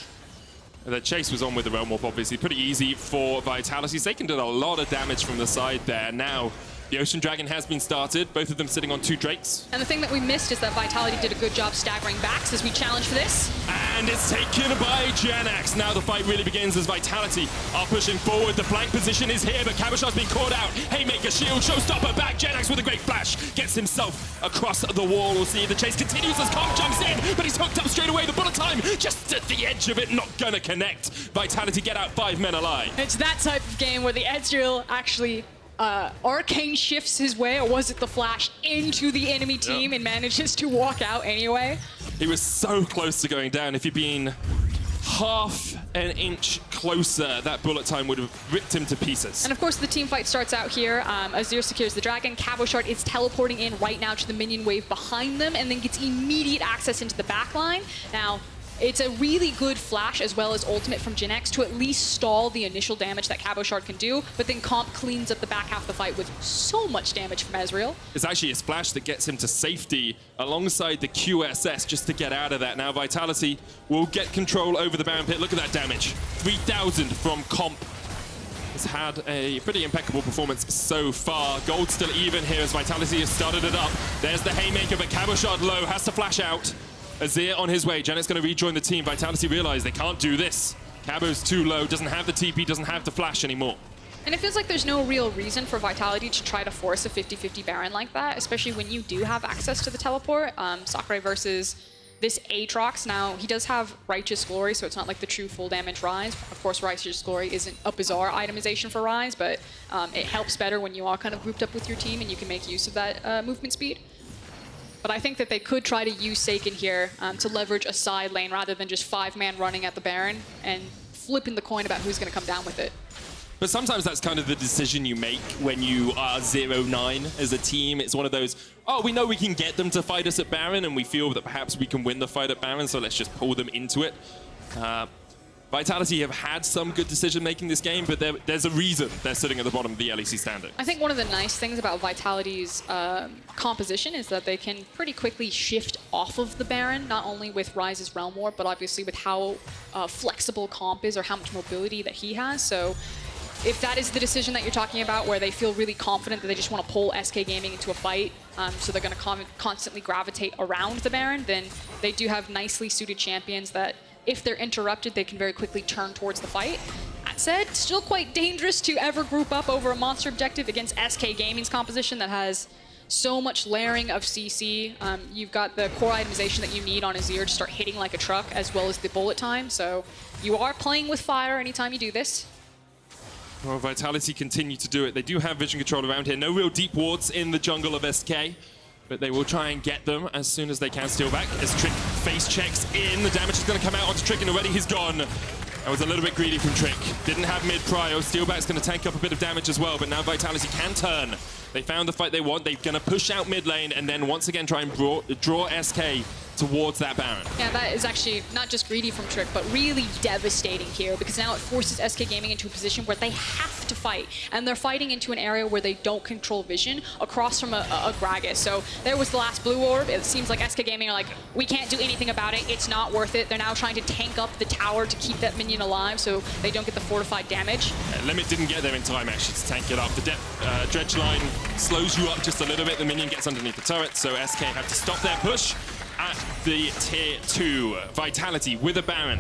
The chase was on with the Realm Warp, obviously. Pretty easy for Vitality. Saken did a lot of damage from the side there. Now, the Ocean Dragon has been started, both of them sitting on 2 Drakes. And the thing that we missed is that Vitality did a good job staggering backs as we challenge for this. And it's taken by Jenax. Now the fight really begins as Vitality are pushing forward. The flank position is here, but Cabochard's been caught out. Haymaker, shield, showstopper, back. Jenax with a great flash. Gets himself across the wall. We'll see the chase continues as Comp jumps in, but he's hooked up straight away. The bullet time just at the edge of it, not gonna connect. Vitality get out 5 men alive. It's that type of game where the Ezreal actually Arcane shifts his way, or was it the flash, into the enemy team and manages to walk out anyway. He was so close to going down. If he'd been half an inch closer, that bullet time would have ripped him to pieces. And of course, the team fight starts out here. Azir secures the dragon. Cabochard is teleporting in right now to the minion wave behind them and then gets immediate access into the backline. Now, it's a really good flash as well as ultimate from Jenax to at least stall the initial damage that Cabochard can do, but then Comp cleans up the back half of the fight with so much damage from Ezreal. It's actually a splash that gets him to safety alongside the QSS just to get out of that. Now Vitality will get control over the Baron Pit. Look at that damage. 3,000 from Comp. Has had a pretty impeccable performance so far. Gold still even here as Vitality has started it up. There's the Haymaker, but Cabochard low, has to flash out. Azir on his way. Janet's going to rejoin the team. Vitality realize they can't do this. Cabo's too low, doesn't have the TP, doesn't have the flash anymore. And it feels like there's no real reason for Vitality to try to force a 50-50 Baron like that, especially when you do have access to the teleport. Sacre versus this Aatrox. Now, he does have Righteous Glory, so it's not like the true full damage Rise. Of course, Righteous Glory isn't a bizarre itemization for Rise, but it helps better when you are kind of grouped up with your team and you can make use of that movement speed. But I think that they could try to use Saken here to leverage a side lane rather than just 5-man running at the Baron and flipping the coin about who's going to come down with it. But sometimes that's kind of the decision you make when you are 0-9 as a team. It's one of those, oh, we know we can get them to fight us at Baron, and we feel that perhaps we can win the fight at Baron, so let's just pull them into it. Vitality have had some good decision-making this game, but there's a reason they're sitting at the bottom of the LEC standing. I think one of the nice things about Vitality's composition is that they can pretty quickly shift off of the Baron, not only with Rise's Realm Warp, but obviously with how flexible Comp is or how much mobility that he has. So if that is the decision that you're talking about, where they feel really confident that they just want to pull SK Gaming into a fight, so they're going to constantly gravitate around the Baron, then they do have nicely suited champions that if they're interrupted, they can very quickly turn towards the fight. That said, still quite dangerous to ever group up over a monster objective against SK Gaming's composition that has so much layering of CC. You've got the core itemization that you need on Azir to start hitting like a truck, as well as the bullet time. So you are playing with fire anytime you do this. Well, Vitality continue to do it. They do have vision control around here. No real deep wards in the jungle of SK. But they will try and get them as soon as they can steal back. As Trick face checks in, the damage is going to come out onto Trick, and already he's gone. That was a little bit greedy from Trick. Didn't have mid-prio. Steelback's going to tank up a bit of damage as well, but now Vitality can turn. They found the fight they want. They're going to push out mid lane and then once again try and draw SK towards that Baron. Yeah, that is actually not just greedy from Trick, but really devastating here, because now it forces SK Gaming into a position where they have to fight, and they're fighting into an area where they don't control vision across from a Gragas. So there was the last blue orb. It seems like SK Gaming are like, we can't do anything about it. It's not worth it. They're now trying to tank up the tower to keep that minion alive so they don't get the fortified damage. Limit didn't get there in time, actually, to tank it up. The dredge line slows you up just a little bit. The minion gets underneath the turret, so SK have to stop their push at the tier 2. Vitality with a Baron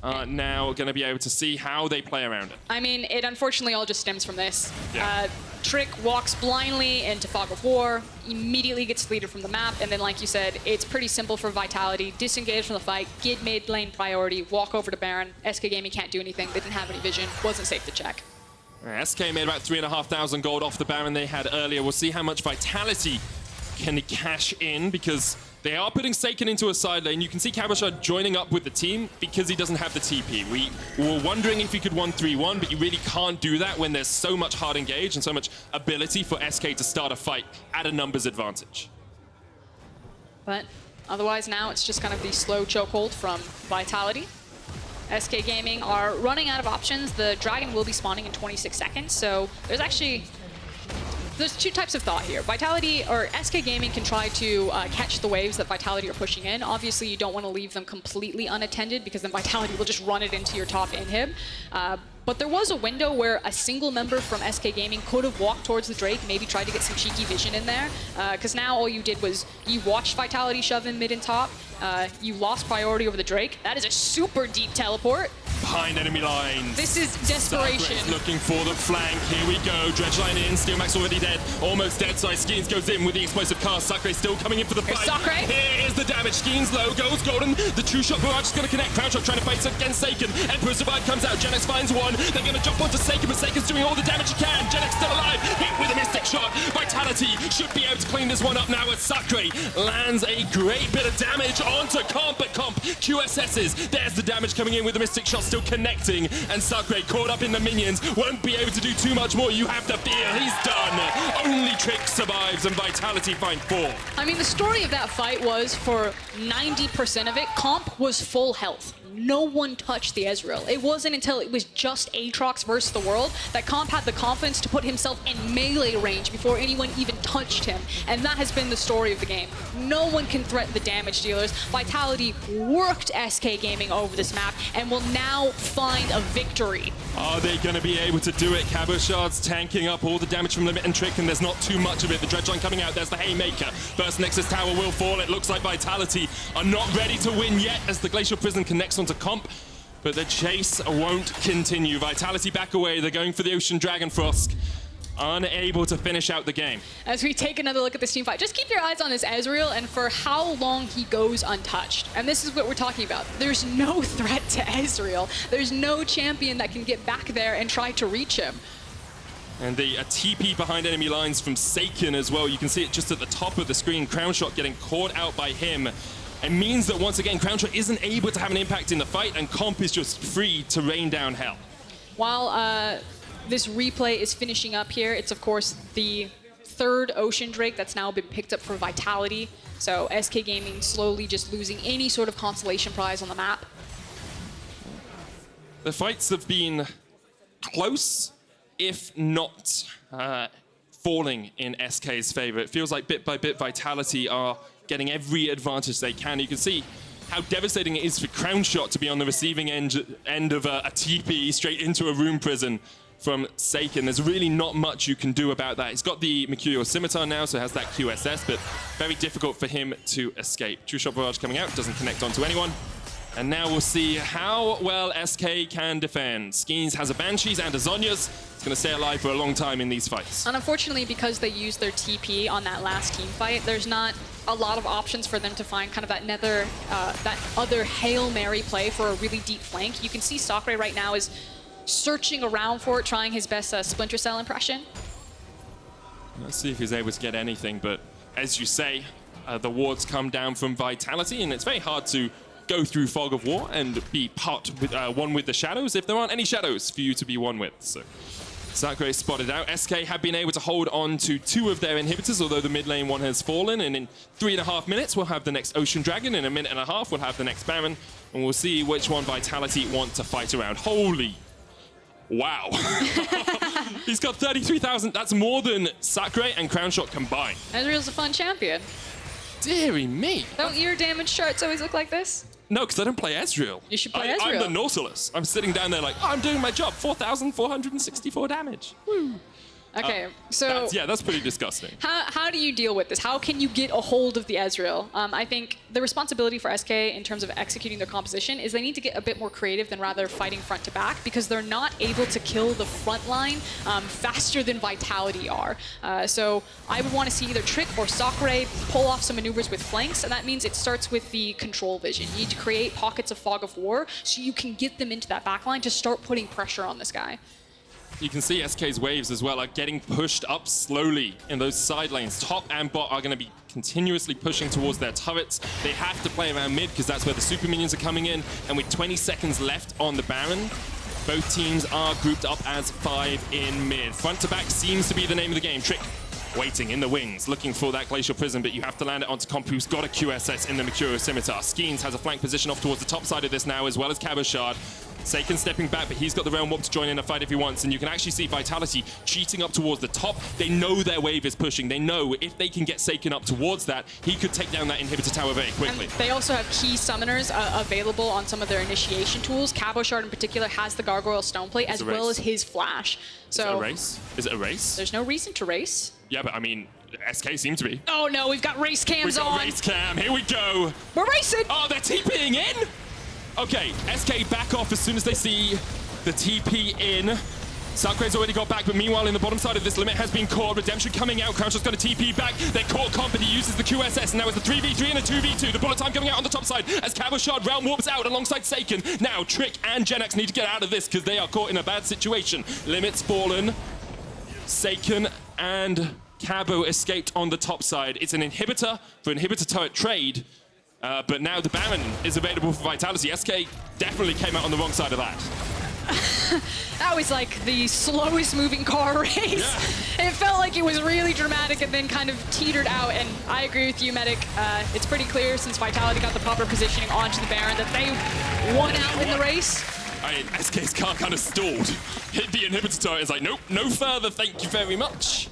are now going to be able to see how they play around it. I mean, it unfortunately all just stems from this. Yeah. Trick walks blindly into Fog of War, immediately gets deleted from the map, and then like you said, it's pretty simple for Vitality. Disengage from the fight, get mid lane priority, walk over to Baron. SK Gaming can't do anything, they didn't have any vision, wasn't safe to check. SK made about 3,500 gold off the Baron they had earlier. We'll see how much Vitality can cash in, because they are putting Saken into a side lane. You can see Cabochard joining up with the team because he doesn't have the TP. We were wondering if he could 1-3-1, but you really can't do that when there's so much hard engage and so much ability for SK to start a fight at a numbers advantage. But otherwise now it's just kind of the slow chokehold from Vitality. SK Gaming are running out of options. The Dragon will be spawning in 26 seconds, so there's two types of thought here. Vitality, or SK Gaming, can try to catch the waves that Vitality are pushing in. Obviously, you don't want to leave them completely unattended, because then Vitality will just run it into your top inhib. But there was a window where a single member from SK Gaming could have walked towards the Drake, maybe tried to get some cheeky vision in there, because now all you did was you watched Vitality shove in mid and top, you lost priority over the Drake. That is a super deep teleport. Behind enemy lines. This is desperation. Sacre's looking for the flank. Here we go. Dredge line in. Steelmax already dead. Almost dead. So Skeanz goes in with the explosive cast. Sacre still coming in for the fight. Sacre. Here is the damage. Skeanz low. Goes golden. The two-shot barrage is going to connect. Crownshot trying to fight against Saken. Emperor Survive comes out. Jenax finds one. They're going to jump onto Saken, but Saken's doing all the damage he can. Jenax still alive. Hit with a mystic shot. Vitality should be able to clean this one up now as Sacre lands a great bit of damage onto Comp, but Comp QSS's. There's the damage coming in with the mystic shot still connecting. And Sacre, caught up in the minions, won't be able to do too much more. You have to fear he's done. Only Trick survives and Vitality find 4. I mean, the story of that fight was, for 90% of it, Comp was full health. No one touched the Ezreal. It wasn't until it was just Aatrox versus the world that Comp had the confidence to put himself in melee range before anyone even touched him. And that has been the story of the game. No one can threaten the damage dealers. Vitality worked SK Gaming over this map and will now find a victory. Are they going to be able to do it? Cabochard's tanking up all the damage from Limit and Trick, and there's not too much of it. The Dredge line coming out. There's the Haymaker. First Nexus Tower will fall. It looks like Vitality are not ready to win yet as the Glacial Prison connects onto Comp, but the chase won't continue. Vitality back away. They're going for the Ocean Dragon Frosk. Unable to finish out the game. As we take another look at this team fight, just keep your eyes on this Ezreal and for how long he goes untouched. And this is what we're talking about. There's no threat to Ezreal. There's no champion that can get back there and try to reach him. And a TP behind enemy lines from Saken as well. You can see it just at the top of the screen. Crownshot getting caught out by him. It means that once again, Crownshot isn't able to have an impact in the fight, and Comp is just free to rain down hell. While this replay is finishing up here, it's of course the third Ocean Drake that's now been picked up for Vitality. So SK Gaming slowly just losing any sort of consolation prize on the map. The fights have been close, if not falling in SK's favor. It feels like bit by bit Vitality are getting every advantage they can. You can see how devastating it is for Crownshot to be on the receiving end of a TP straight into a rune prison from Saken. There's really not much you can do about that. He's got the Mercurial Scimitar now, so has that QSS, but very difficult for him to escape. True Shot Barrage coming out, doesn't connect onto anyone. And now we'll see how well SK can defend. Skeanz has a Banshees and a Zhonya's. It's going to stay alive for a long time in these fights. And unfortunately, because they used their TP on that last team fight, there's not a lot of options for them to find kind of that other Hail Mary play for a really deep flank. You can see Sacre right now is searching around for it, trying his best Splinter Cell impression. Let's see if he's able to get anything, but as you say, the wards come down from Vitality, and it's very hard to go through Fog of War and be one with the shadows if there aren't any shadows for you to be one with. So Sacre spotted out. SK have been able to hold on to 2 of their inhibitors, although the mid lane one has fallen. And in 3.5 minutes, we'll have the next Ocean Dragon. In 1.5 minutes, we'll have the next Baron. And we'll see which one Vitality want to fight around. Holy... wow. He's got 33,000. That's more than Sacre and Crownshot combined. Ezreal's a fun champion. Deary me. Don't your damage charts always look like this? No, because I don't play Ezreal. You should play Ezreal. I'm the Nautilus. I'm sitting down there like, oh, I'm doing my job. 4,464 damage. Woo. Okay, so... that's pretty disgusting. How do you deal with this? How can you get a hold of the Ezreal? I think the responsibility for SK in terms of executing their composition is they need to get a bit more creative than rather fighting front to back, because they're not able to kill the front line faster than Vitality are. So I would want to see either Trick or Sacre pull off some maneuvers with flanks, and that means it starts with the control vision. You need to create pockets of fog of war so you can get them into that backline to start putting pressure on this guy. You can see SK's waves as well are getting pushed up slowly in those side lanes. Top and bot are going to be continuously pushing towards their turrets. They have to play around mid because that's where the super minions are coming in. And with 20 seconds left on the Baron, both teams are grouped up as 5 in mid. Front to back seems to be the name of the game. Trick waiting in the wings, looking for that Glacial Prism, but you have to land it onto Comp, who's got a QSS in the Mercurial Scimitar. Skeanz has a flank position off towards the top side of this now, as well as Cabochard. Saken stepping back, but he's got the Realm Warp to join in a fight if he wants, and you can actually see Vitality cheating up towards the top. They know their wave is pushing. They know if they can get Saken up towards that, he could take down that inhibitor tower very quickly. And they also have key summoners available on some of their initiation tools. Cabochard in particular has the Gargoyle Stoneplate as well as his Flash. So is it a race? Is it a race? There's no reason to race. Yeah, but I mean, SK seem to be. Oh no, we've got race cams on. We've got race cam, here we go. We're racing. Oh, they're TPing in? Okay, SK back off as soon as they see the TP in. Sacre's already got back, but meanwhile in the bottom side of this, Limit has been caught. Redemption coming out, Crownshot's going to TP back. They caught Comp, and he uses the QSS, and now it's a 3v3 and a 2v2. The bullet time coming out on the top side as Cabochard Realm Warps out alongside Saken. Now Trick and Jenax need to get out of this because they are caught in a bad situation. Limit's fallen. Saken and Cabo escaped on the top side. It's an inhibitor for inhibitor turret trade. But now the Baron is available for Vitality. SK definitely came out on the wrong side of that. That was like the slowest moving car race. Yeah. It felt like it was really dramatic and then kind of teetered out. And I agree with you, Medic. It's pretty clear since Vitality got the proper positioning onto the Baron that they won out in the race. I mean, SK's car kind of stalled. Hit the inhibitor turret. It's like, nope, no further, thank you very much.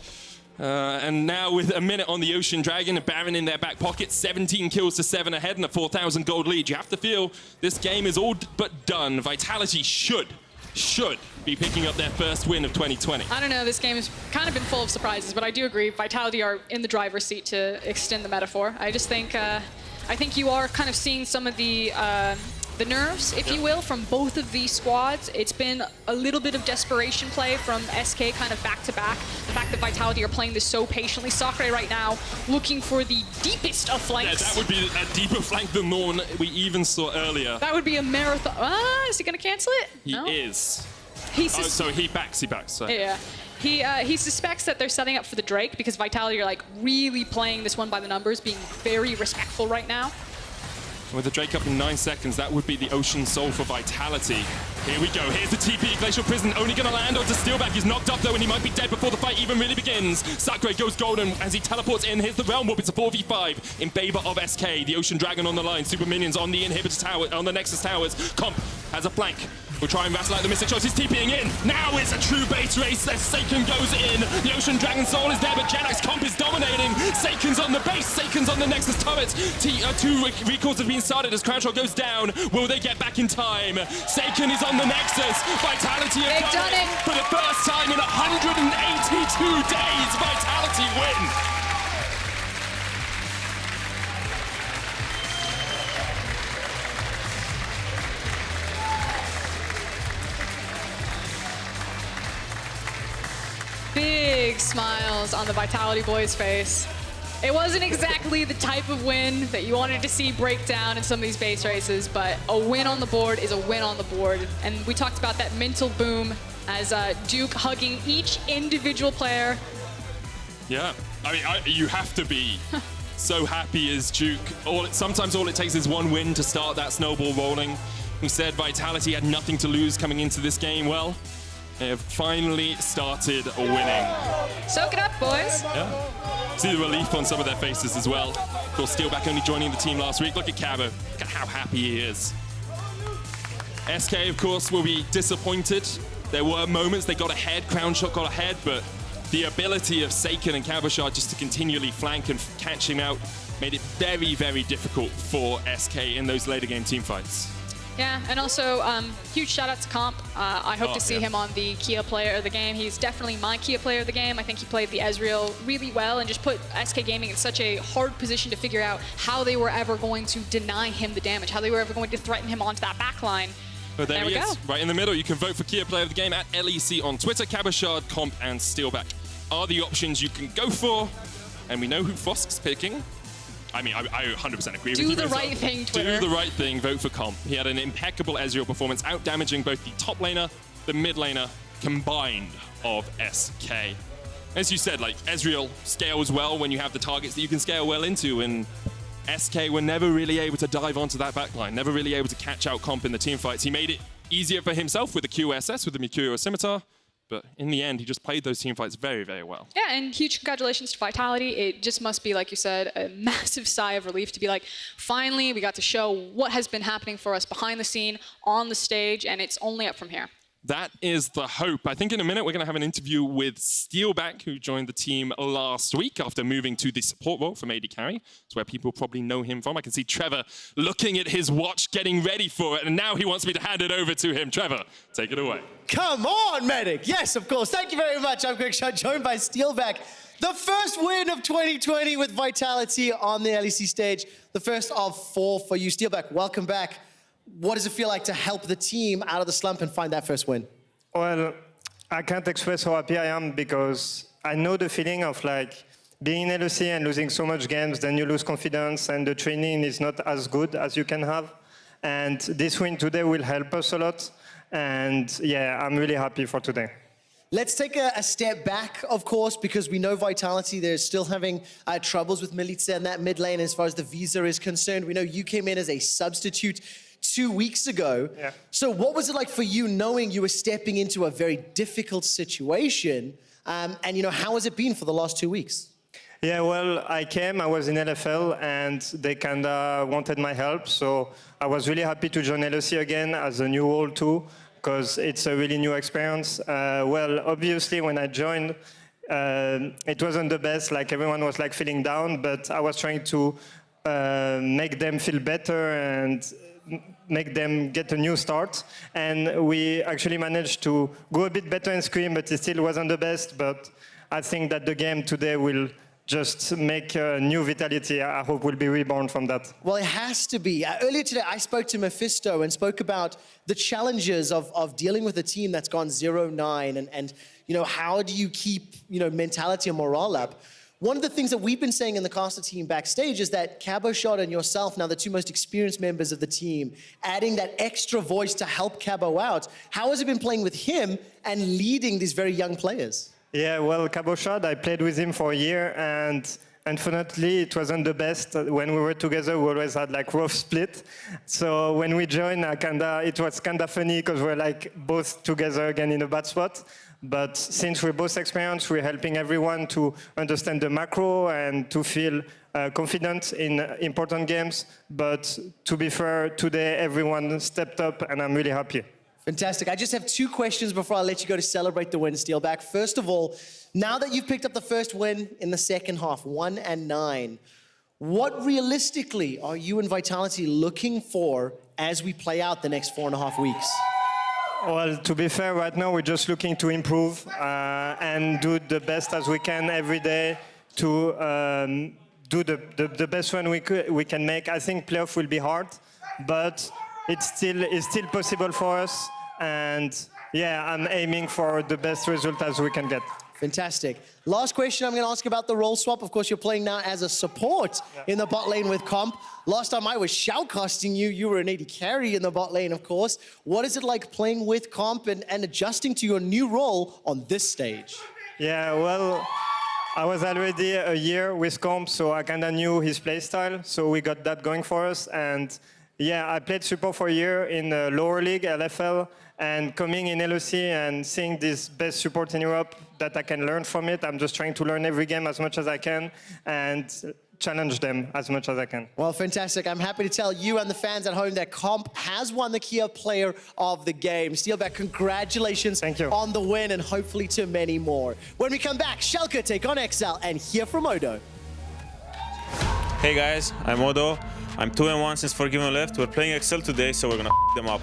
And now with a minute on the Ocean Dragon, a Baron in their back pocket, 17 kills to 7 ahead and a 4,000 gold lead. You have to feel this game is all but done. Vitality should be picking up their first win of 2020. I don't know, this game has kind of been full of surprises, but I do agree, Vitality are in the driver's seat to extend the metaphor. I just think, I think you are kind of seeing some of the nerves, if you will, from both of these squads. It's been a little bit of desperation play from SK kind of back to back. The fact that Vitality are playing this so patiently. Sacre right now looking for the deepest of flanks. Yeah, that would be a deeper flank than the one we even saw earlier. That would be a marathon. Is he going to cancel it? He is. So he backs. So. Yeah. He suspects that they're setting up for the Drake because Vitality are like really playing this one by the numbers, being very respectful right now. With the Drake up in 9 seconds, that would be the Ocean Soul for Vitality. Here we go. Here's the TP. Glacial Prison only going to land onto Steelback. He's knocked up, though, and he might be dead before the fight even really begins. Sacre goes golden as he teleports in. Here's the Realm Warp. It's a 4v5 in favor of SK. The Ocean Dragon on the line. Super Minions on the Inhibitor Tower, on the Nexus Towers. Comp has a flank. We'll try and rattle out the Mystic Shots. He's TPing in. Now it's a true base race as Saken goes in. The Ocean Dragon Soul is there, but Jenax Comp is dominating. Saken's on the base. Saken's on the Nexus turrets. Two recalls have been started as Crownshot goes down. Will they get back in time? Saken is on the Nexus. Vitality have done it. For the first time in 182 days, Vitality win. Big smiles on the Vitality boys' face. It wasn't exactly the type of win that you wanted to see break down in some of these base races, but a win on the board is a win on the board. And we talked about that mental boom as Duke hugging each individual player. Yeah, I mean, you have to be so happy as Duke. Sometimes all it takes is one win to start that snowball rolling. We said Vitality had nothing to lose coming into this game. Well, They have finally started winning. Soak it up, boys. Yeah. See the relief on some of their faces as well. Of course, Steelback only joining the team last week. Look at Cabo. Look at how happy he is. SK, of course, will be disappointed. There were moments they got ahead, Crownshot got ahead, but the ability of Saken and Cabochard just to continually flank and catch him out made it very, very difficult for SK in those later game teamfights. Yeah, and also huge shout out to Comp. I hope to see him on the Kia player of the game. He's definitely my Kia player of the game. I think he played the Ezreal really well and just put SK Gaming in such a hard position to figure out how they were ever going to deny him the damage, how they were ever going to threaten him onto that backline. But there he is, right in the middle. You can vote for Kia player of the game at LEC on Twitter. Cabochard, Comp, and Steelback are the options you can go for. And we know who Fosk's picking. I mean, I 100% agree with you. Do the right thing, Twitter. Do the right thing, vote for Comp. He had an impeccable Ezreal performance, out-damaging both the top laner, the mid laner, combined of SK. As you said, like, Ezreal scales well when you have the targets that you can scale well into, and SK were never really able to dive onto that backline, never really able to catch out Comp in the teamfights. He made it easier for himself with the QSS, with the Mercurial Scimitar, but in the end, he just played those teamfights very, very well. Yeah, and huge congratulations to Vitality. It just must be, like you said, a massive sigh of relief to be like, finally, we got to show what has been happening for us behind the scene, on the stage, and it's only up from here. That is the hope. I think in a minute we're going to have an interview with Steelback, who joined the team last week after moving to the support role from AD Carry. It's where people probably know him from. I can see Trevor looking at his watch, getting ready for it, and now he wants me to hand it over to him. Trevor, take it away. Come on, Medic. Yes, of course. Thank you very much. I'm Crownshot, joined by Steelback. The first win of 2020 with Vitality on the LEC stage. The first of 4 for you. Steelback, welcome back. What does it feel like to help the team out of the slump and find that first win? Well, I can't express how happy I am because I know the feeling of like being in LEC and losing so much games, then you lose confidence and the training is not as good as you can have. And this win today will help us a lot. And yeah, I'm really happy for today. Let's take a step back, of course, because we know Vitality, they're still having troubles with Milica in that mid lane as far as the visa is concerned. We know you came in as a substitute 2 weeks ago. Yeah. So what was it like for you knowing you were stepping into a very difficult situation? And you know, how has it been for the last 2 weeks? Yeah, well, I was in LFL and they kind of wanted my help. So I was really happy to join LEC again as a new role too, because it's a really new experience. Well, obviously when I joined, it wasn't the best, like everyone was like feeling down, but I was trying to make them feel better and make them get a new start. And we actually managed to go a bit better in Scream, but it still wasn't the best. But I think that the game today will just make a new Vitality. I hope we'll be reborn from that. Well, it has to be. Earlier today, I spoke to Mephisto and spoke about the challenges of dealing with a team that's gone 0-9 and you know, how do you keep, you know, mentality and morale up? One of the things that we've been saying in the caster team backstage is that Cabochard and yourself, now the two most experienced members of the team, adding that extra voice to help Cabo out. How has it been playing with him and leading these very young players? Yeah, well, Cabochard, I played with him for a year, and unfortunately, it wasn't the best. When we were together, we always had like rough split. So when we joined, it was kind of funny because we're like both together again in a bad spot. But since we're both experienced, we're helping everyone to understand the macro and to feel confident in important games. But to be fair, today everyone stepped up, and I'm really happy. Fantastic. I just have 2 questions before I let you go to celebrate the win, Steelback. First of all, now that you've picked up the first win in the second half, 1-9, what realistically are you and Vitality looking for as we play out the next 4.5 weeks? Well, to be fair, right now we're just looking to improve and do the best as we can every day to do the best one we can make. I think playoff will be hard, but it's still possible for us. And yeah, I'm aiming for the best result as we can get. Fantastic. Last question I'm going to ask about the role swap. Of course, you're playing now as a support in the bot lane with Comp. Last time I was shoutcasting you, you were an AD carry in the bot lane, of course. What is it like playing with Comp and adjusting to your new role on this stage? Yeah, well, I was already a year with Comp, so I kind of knew his playstyle. So we got that going for us. And Yeah, I played support for a year in the lower league, LFL, and coming in LEC and seeing this best support in Europe that I can learn from it. I'm just trying to learn every game as much as I can and challenge them as much as I can. Well, fantastic. I'm happy to tell you and the fans at home that Comp has won the Kia Player of the Game. Steelback, congratulations Thank you. on the win and hopefully to many more. When we come back, Schalke take on XL and hear from Odo. Hey guys, I'm Odo. I'm 2-1 since Forgiven left. We're playing XL today, so we're gonna them up.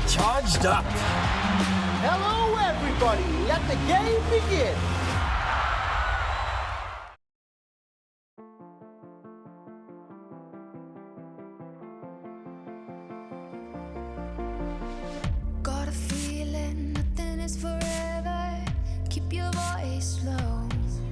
Charged up. Hello, everybody. Let the game begin. Got a feeling nothing is forever. Keep your voice low.